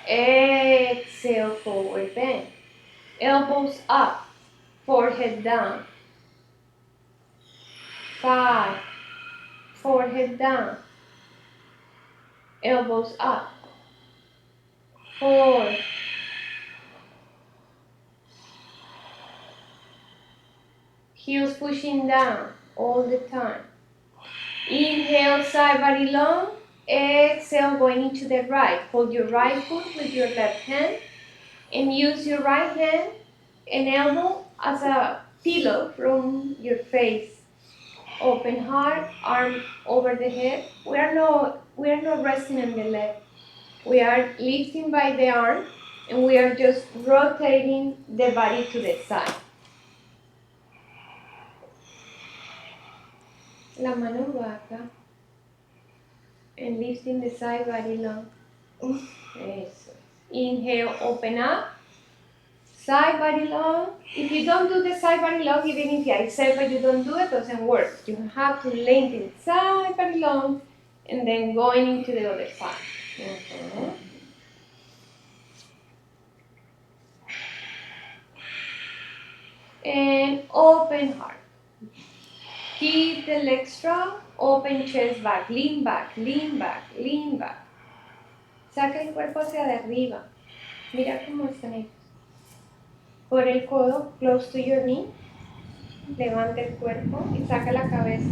Exhale, forward bend. Elbows up. Forehead down. 5. Forehead down. Elbows up. 4. Heels pushing down all the time. Inhale, side body long. Exhale, going into the right. Hold your right foot with your left hand and use your right hand and elbow as a pillow from your face. Open heart, arm over the head. We are not resting on the leg. We are lifting by the arm and we are just rotating the body to the side. La mano baja and lifting the side body long. Eso. Inhale, open up. Side body long. If you don't do the side body long, even if I say but you don't do it, doesn't work. You have to lengthen side body long and then going into the other side. And open heart. Keep the legs strong. Open chest back. Lean back, lean back, lean back. Saca el cuerpo hacia arriba. Mira cómo están ellos. Por el codo, close to your knee. Levanta el cuerpo y saca la cabeza.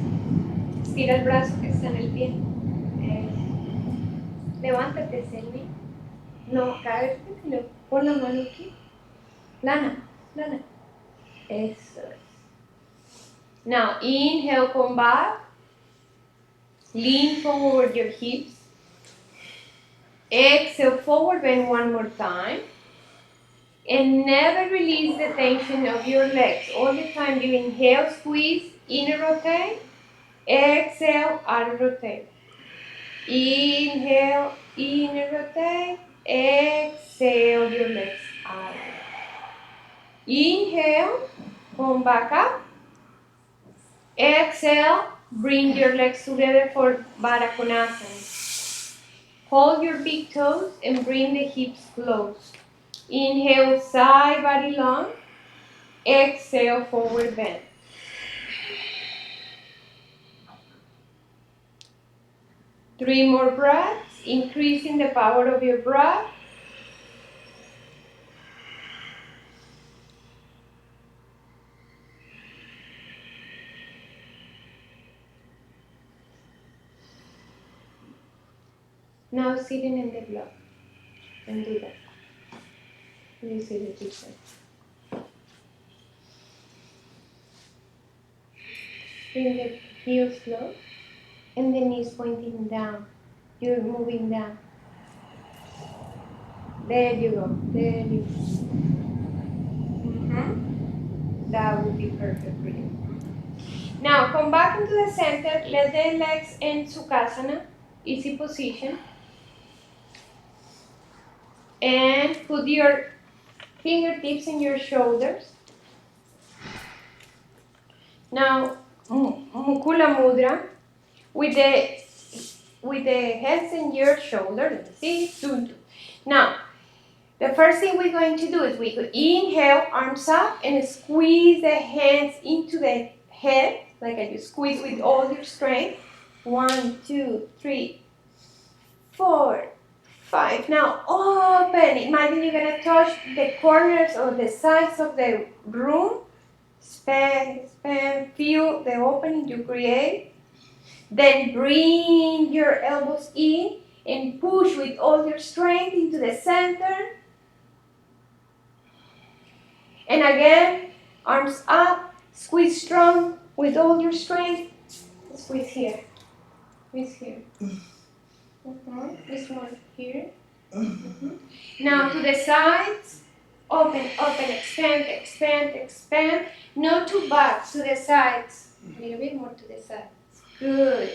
Estira el brazo que está en el pie. Levántate, Selmi. No, cállate. Pon la mano aquí. Plana, plana. Eso es. Now, inhale, come back. Lean forward your hips. Exhale, forward bend one more time. And never release the tension of your legs. All the time you inhale, squeeze, inner rotate. Exhale, outer rotate. Inhale, inner rotate. Exhale your legs out. Inhale, come back up. Exhale, bring your legs together for Baddha Konasana. Hold your big toes and bring the hips close. Inhale, side body long. Exhale, forward bend. Three more breaths, increasing the power of your breath. Now sitting in the block and do that. You see the difference. Bring the heels low and the knees pointing down. You're moving down. There you go. There you go. That would be perfect for you. Now come back into the center, let the legs in Sukhasana, easy position. And put your fingertips in your shoulders. Now, Mukula Mudra, with the hands in your shoulder. See? Now, the first thing we're going to do is we could inhale, arms up, and squeeze the hands into the head, like you squeeze with all your strength. 1, 2, 3, 4, 5. Now open. Imagine you're gonna touch the corners or the sides of the room. Expand, feel the opening you create. Then bring your elbows in and push with all your strength into the center. And again, arms up, squeeze strong with all your strength. Squeeze here, squeeze here. This one here. Now to the sides, open, expand. Not too back, to the sides. A little bit more to the sides. Good.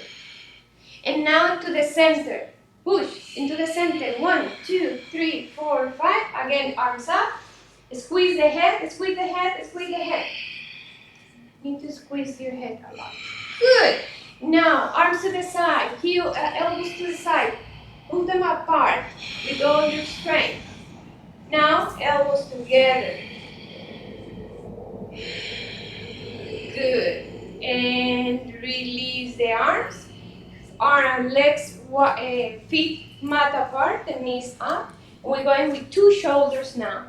And now to the center. Push into the center. 1, 2, 3, 4, 5. Again, arms up. Squeeze the head, squeeze the head, squeeze the head. You need to squeeze your head a lot. Good. Now, arms to the side, elbows to the side. Pull them apart with all your strength. Now, elbows together. Good. And release the arms. Legs, feet mat apart, the knees up. We're going with 2 shoulders now.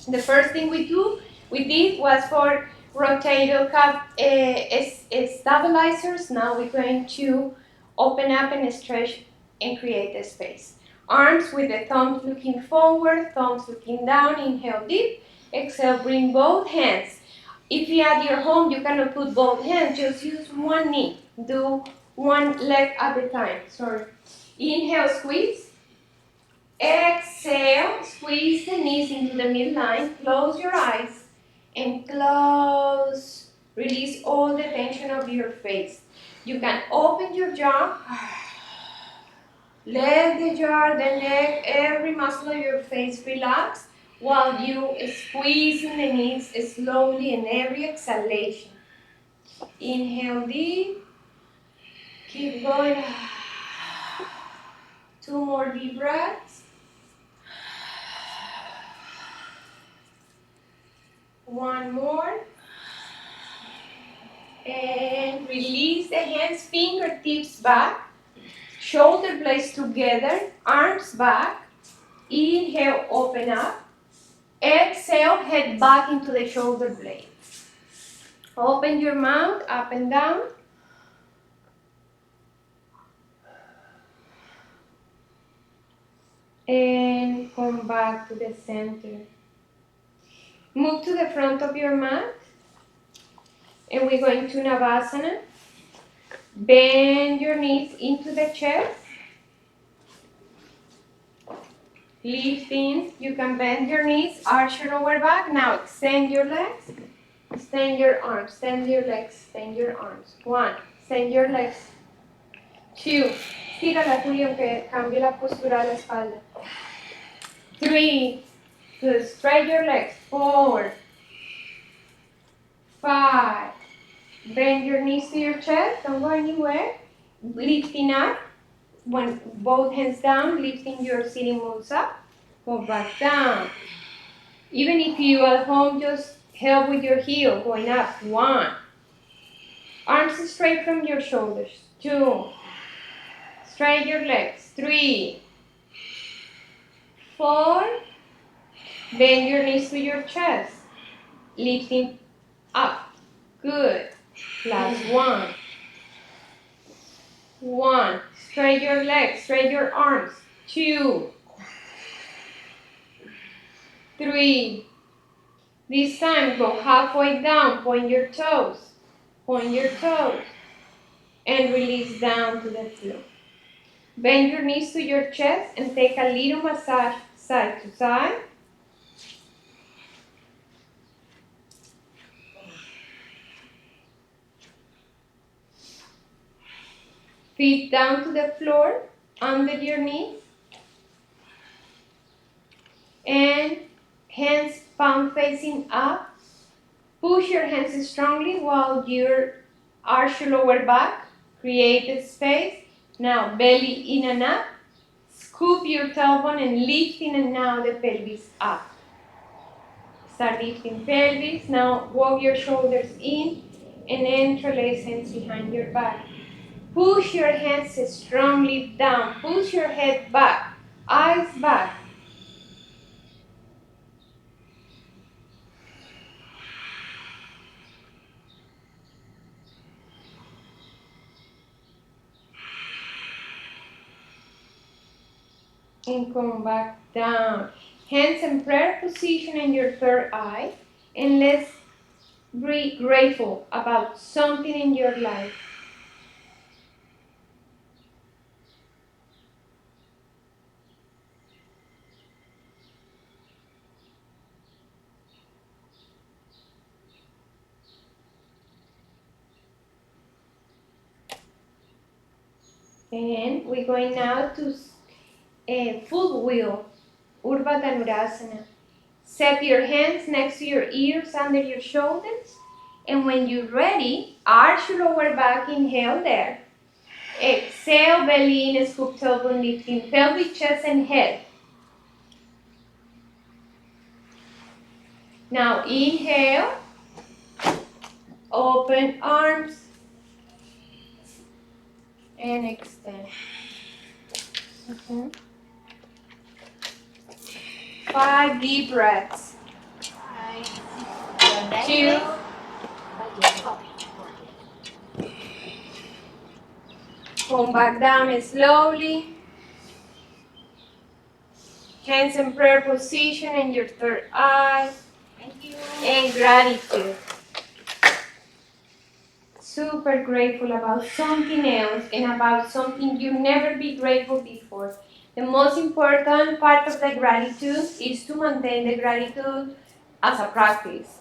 The first thing we did was for rotator cuff stabilizers. Now we're going to open up and stretch and create a space. Arms with the thumbs looking forward, thumbs looking down. Inhale deep. Exhale, bring both hands. If you're at your home, you cannot put both hands. Just use one knee. Do one leg at a time. Sorry. Inhale, squeeze. Exhale, squeeze the knees into the midline. Close your eyes and close. Release all the tension of your face. You can open your jaw. Let the jaw, the neck, every muscle of your face relax while you squeezing the knees slowly in every exhalation. Inhale deep. Keep going. 2 more deep breaths. 1 more. And release the hands, fingertips back. Shoulder blades together, arms back. Inhale, open up. Exhale, head back into the shoulder blades. Open your mouth, up and down. And come back to the center. Move to the front of your mat. And we're going to Navasana. Bend your knees into the chest. Lifting, you can bend your knees, arch your lower back. Now extend your legs, extend your arms, extend your legs, extend your arms. 1, extend your legs. 2, tira la tuya aunque cambie la postura de la espalda. 3, good, straight your legs, 4, 5, bend your knees to your chest, don't go anywhere. Lifting up. When both hands down, lifting your sitting bones up, go back down. Even if you at home, just help with your heel, going up. 1. Arms straight from your shoulders. 2. Straight your legs. 3. 4. Bend your knees to your chest, lifting up. Good. Last 1. 1. Straight your legs, straight your arms. 2, 3. This time go halfway down, point your toes, and release down to the floor. Bend your knees to your chest and take a little massage side to side. Feet down to the floor, under your knee. And hands palm facing up. Push your hands strongly while you arch your lower back. Create a space. Now belly in and up. Scoop your tailbone and lifting and now the pelvis up. Start lifting pelvis. Now walk your shoulders in and interlace hands behind your back. Push your hands strongly down. Push your head back. Eyes back. And come back down. Hands in prayer position in your third eye. And let's be grateful about something in your life. And we're going now to a full wheel, Urdhva Dhanurasana. Set your hands next to your ears under your shoulders. And when you're ready, arch your lower back, inhale there. Exhale, belly in, scoop tailbone, lifting pelvic, chest, and head. Now inhale, open arms, and extend. 5 deep breaths. 2. Come back down slowly. Hands in prayer position in your third eye. Thank you. And gratitude. Super grateful about something else and about something you've never been grateful before. The most important part of the gratitude is to maintain the gratitude as a practice.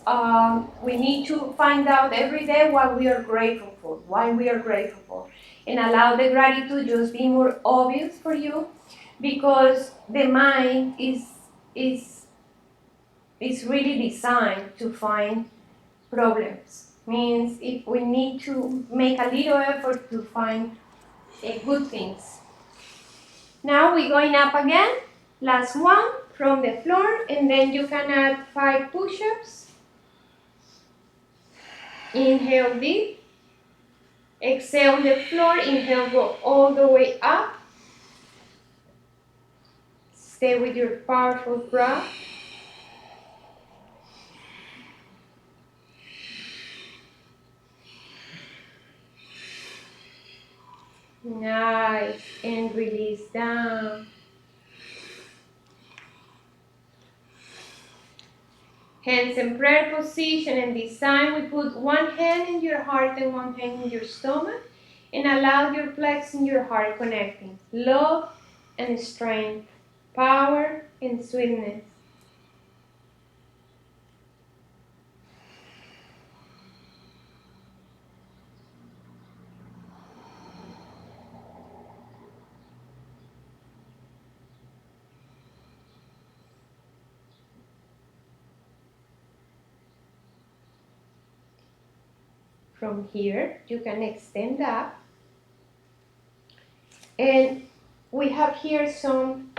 We need to find out every day what we are grateful for, why we are grateful for, and allow the gratitude just be more obvious for you, because the mind is really designed to find problems. Means if we need to make a little effort to find good things. Now we're going up again. Last one from the floor, and then you can add 5 push-ups. Inhale deep. Exhale on the floor. Inhale, go all the way up. Stay with your powerful breath. Nice. And release down. Hands in prayer position, and this time we put one hand in your heart and one hand in your stomach, and allow your flex in your heart connecting. Love and strength, power and sweetness. From here, you can extend up. And we have here some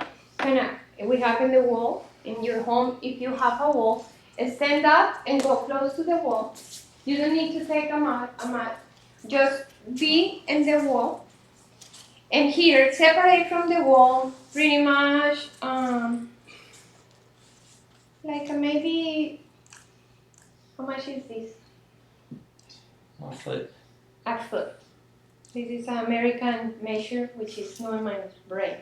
we have in the wall, in your home, if you have a wall, stand up and go close to the wall. You don't need to take a mat. Just be in the wall. And here, separate from the wall, pretty much, like maybe, how much is this? A foot. A foot. This is an American measure, which is known as brain.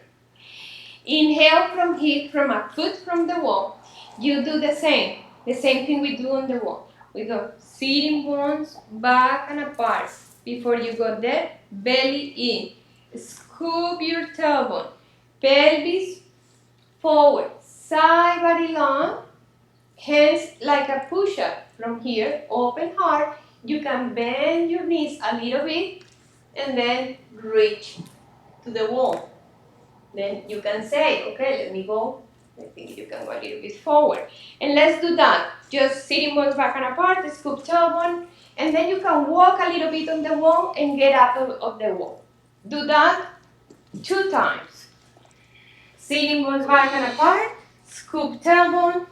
Inhale from here, from a foot from the wall. You do the same thing we do on the wall. We go sitting bones, back and apart. Before you go there, belly in. Scoop your tailbone. Pelvis forward, side body long. Hands like a push-up from here, open heart. You can bend your knees a little bit. and then reach to the wall. Then you can say, okay, let me go. I think you can go a little bit forward. And let's do that. Just sitting bones back and apart, scoop tailbone, and then you can walk a little bit on the wall and get up of the wall. Do that 2 times. Sitting bones back and apart, scoop tailbone.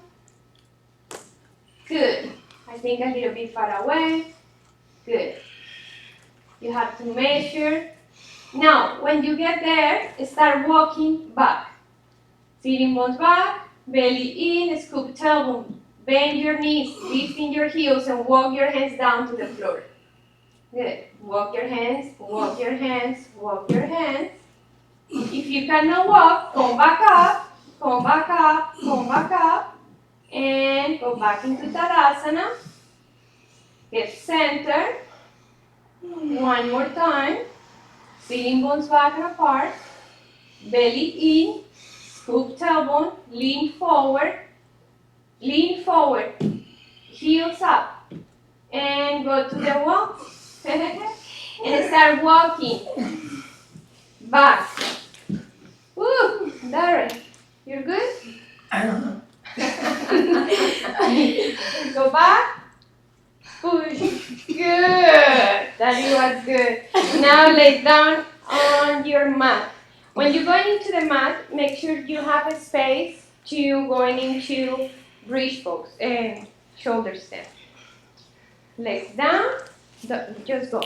Good. I think a little bit far away. Good. You have to measure. Now, when you get there, start walking back. Sitting bones back, belly in, scoop tailbone. Bend your knees, lifting your heels, and walk your hands down to the floor. Good. Walk your hands, walk your hands, walk your hands. If you cannot walk, come back up, come back up, come back up, and go back into Tadasana. Get centered. One more time. Sitting bones back and apart. Belly in. Scoop tailbone. Lean forward. Lean forward. Heels up. And go to the wall. And start walking. Back. Woo! Darren, you're good? I don't know. Go back. Push. Good. That was good. Now lay down on your mat. When you're going into the mat, make sure you have a space to going into bridge pose and shoulder stand. Legs down. Just go.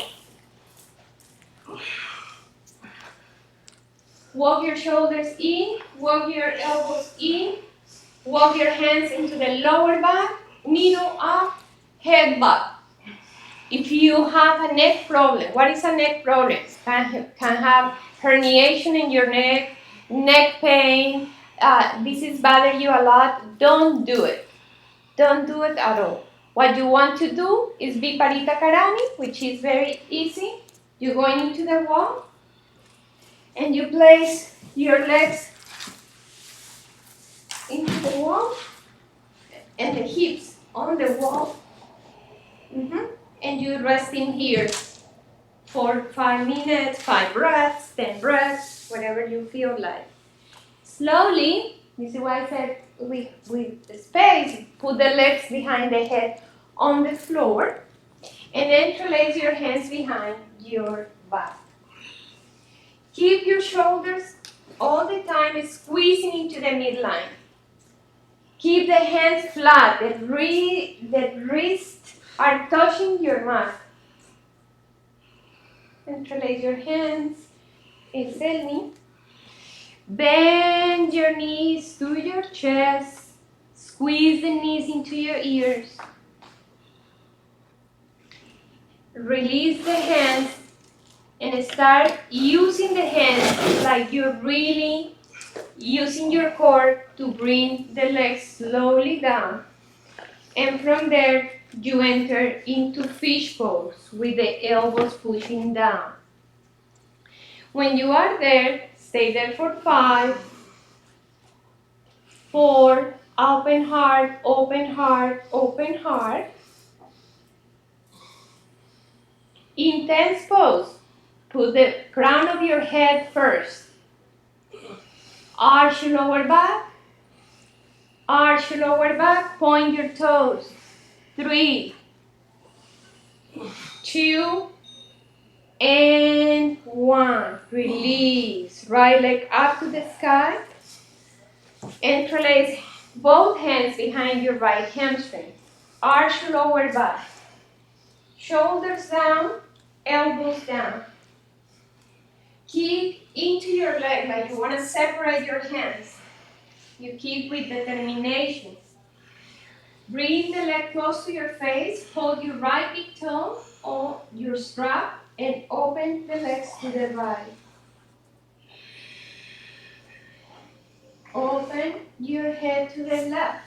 Walk your shoulders in. Walk your elbows in. Walk your hands into the lower back. Middle up. Head back. If you have a neck problem, what is a neck problem? Can have herniation in your neck, neck pain, this is bothering you a lot, don't do it. Don't do it at all. What you want to do is Viparita Karani, which is very easy. You're going into the wall, and you place your legs into the wall, and the hips on the wall. And you rest in here for 5 minutes, 5 breaths, 10 breaths, whatever you feel like. Slowly, this is why I said with the space, put the legs behind the head on the floor, and then interlace your hands behind your back. Keep your shoulders all the time squeezing into the midline. Keep the hands flat, the wrists are touching your mat. Interlace your hands. Exhale. Bend your knees to your chest. Squeeze the knees into your ears. Release the hands and start using the hands like you're really using your core to bring the legs slowly down. And from there, you enter into fish pose with the elbows pushing down. When you are there, stay there for 5, 4, open heart, open heart, open heart. Intense pose. Put the crown of your head first. Arch your lower back. Arch your lower back. Point your toes. 3, 2, and 1. Release. Right leg up to the sky. Interlace both hands behind your right hamstring. Arch your lower back. Shoulders down, elbows down. Kick into your leg like you want to separate your hands. You kick with determination. Bring the leg close to your face. Hold your right big toe on your strap and open the legs to the right. Open your head to the left.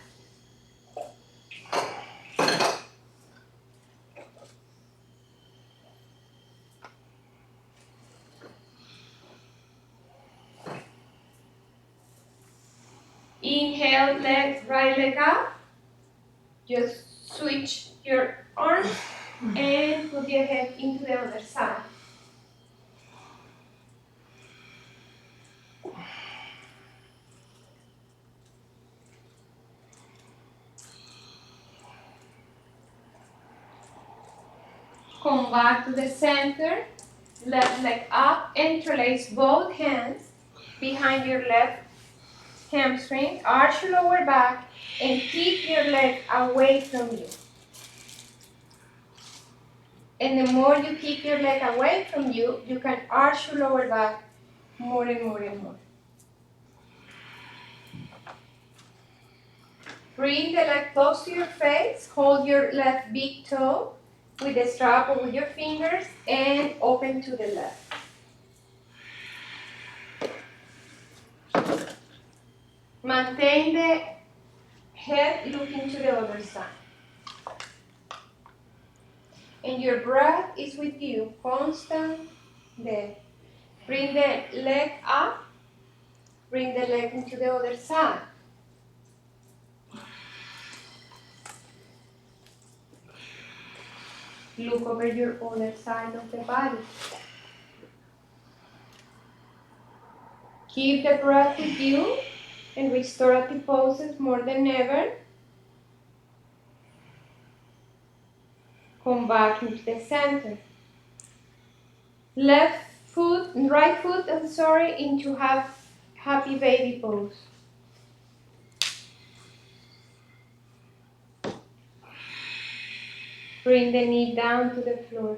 Inhale, right leg up. Just switch your arms and put your head into the other side. Come back to the center. Left leg up. Interlace both hands behind your left hamstring. Arch your lower back and keep your leg away from you. And the more you keep your leg away from you, you can arch your lower back more and more and more. Bring the leg close to your face. Hold your left big toe with the strap or with your fingers and open to the left. Maintain the head looking to the other side. And your breath is with you, constant there. Bring the leg up, bring the leg into the other side. Look over your other side of the body. Keep the breath with you in restorative poses more than ever. Come back into the center. Right foot, into happy baby pose. Bring the knee down to the floor.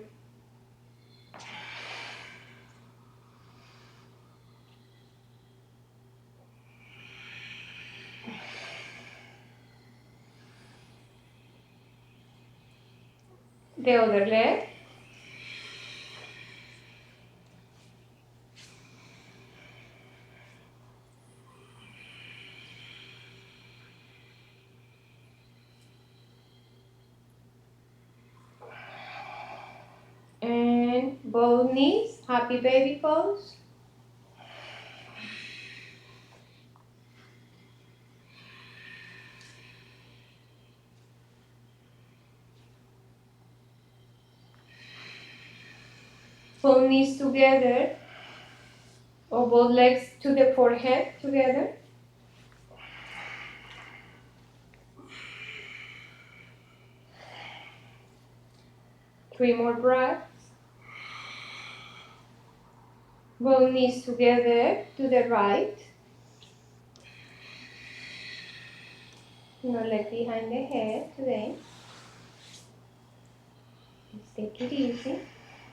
The other leg. And both knees, happy baby pose. Both knees together, or both legs to the forehead together. Three more breaths. Both knees together to the right. No leg behind the head today. Let's take it easy.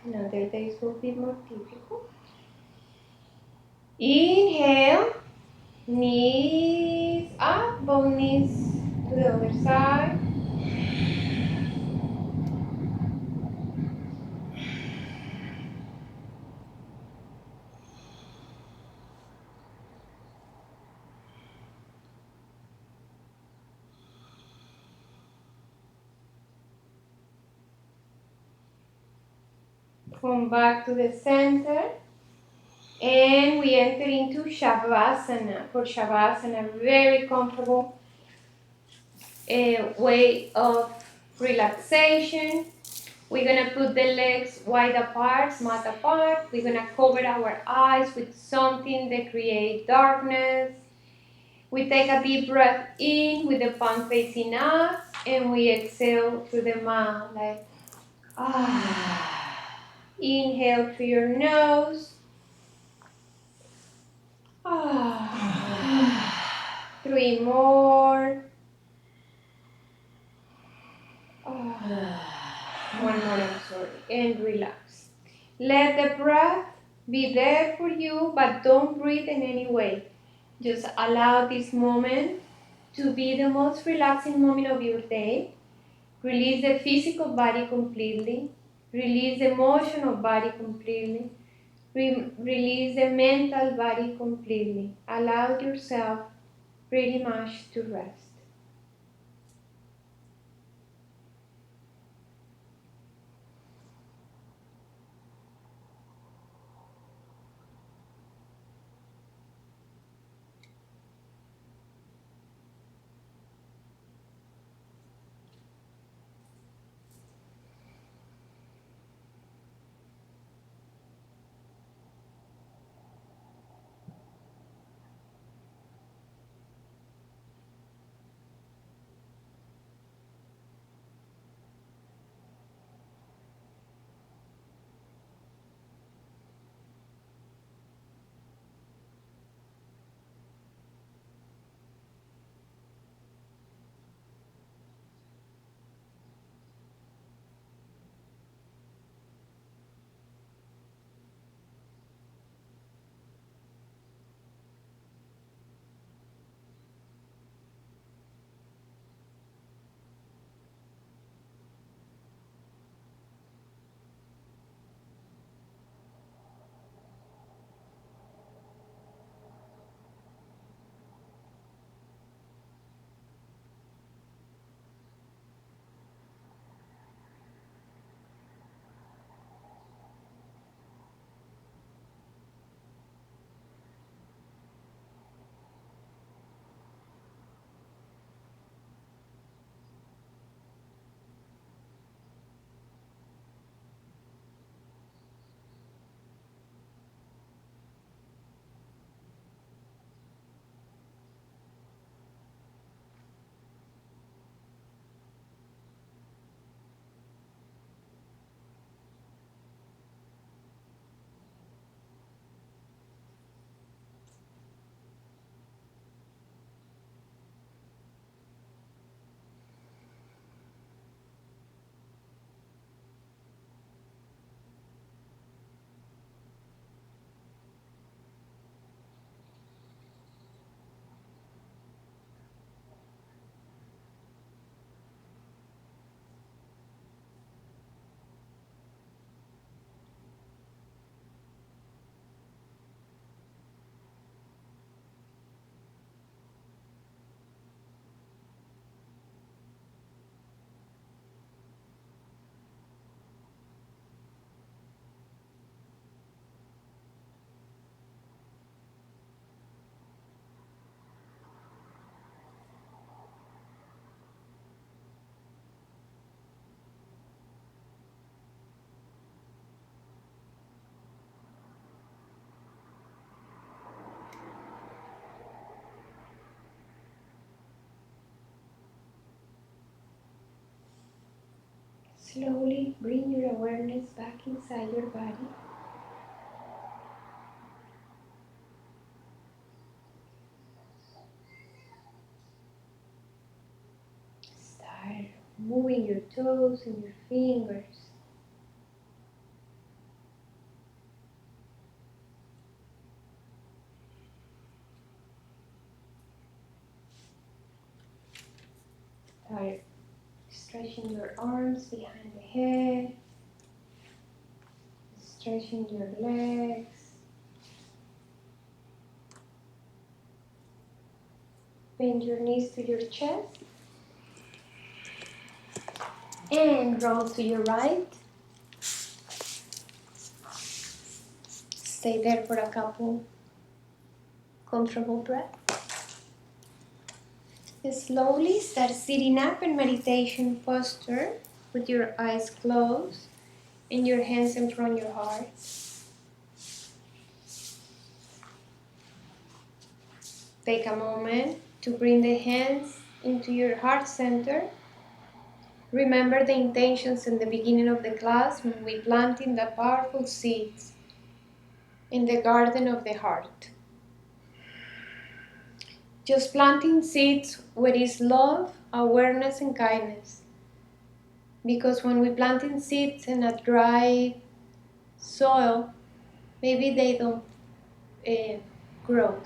Another days will be more difficult. Inhale. Knees up, both knees to the other side. Come back to the center. And we enter into Shavasana. For Shavasana, very comfortable way of relaxation. We're gonna put the legs wide apart, mat apart. We're gonna cover our eyes with something that creates darkness. We take a deep breath in with the palm facing up, and we exhale through the mouth like ah. Inhale through your nose. Ah. Three more. One more, I'm sorry. And relax. Let the breath be there for you, but don't breathe in any way. Just allow this moment to be the most relaxing moment of your day. Release the physical body completely. Release the emotional body completely. Release the mental body completely. Allow yourself pretty much to rest. Slowly bring your awareness back inside your body. Start moving your toes and your fingers. Start stretching your arms behind the head. Stretching your legs. Bend your knees to your chest. And roll to your right. Stay there for a couple comfortable breaths. Slowly start sitting up in meditation posture with your eyes closed and your hands in front of your heart. Take a moment to bring the hands into your heart center. Remember the intentions in the beginning of the class when we planted the powerful seeds in the garden of the heart. Just planting seeds where is love, awareness, and kindness. Because when we planting seeds in a dry soil, maybe they don't grow.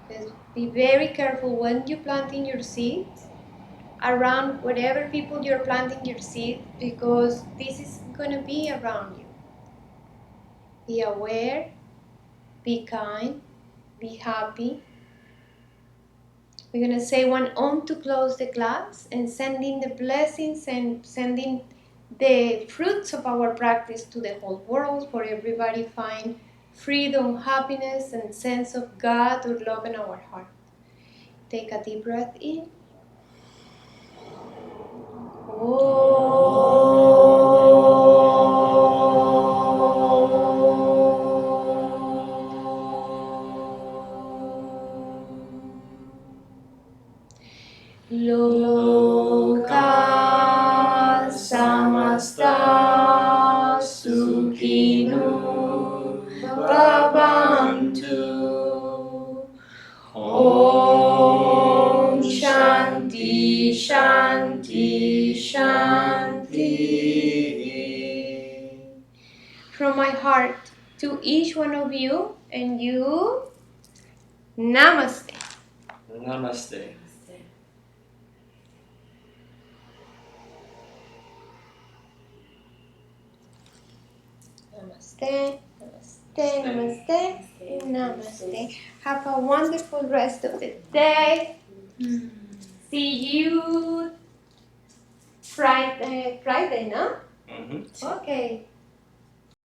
Just be very careful when you planting your seeds around whatever people you're planting your seed, because this is gonna be around you. Be aware, be kind, be happy. We're gonna say one Om to close the class and sending the blessings and sending the fruits of our practice to the whole world, for everybody find freedom, happiness, and sense of God or love in our heart. Take a deep breath in. Loka samasta sukhinu bhavantu. Om Shanti Shanti Shanti. From my heart to each one of you and you, Namaste. Namaste. Namaste, namaste, namaste, namaste. Have a wonderful rest of the day. See you Friday, no? Mm-hmm. Okay.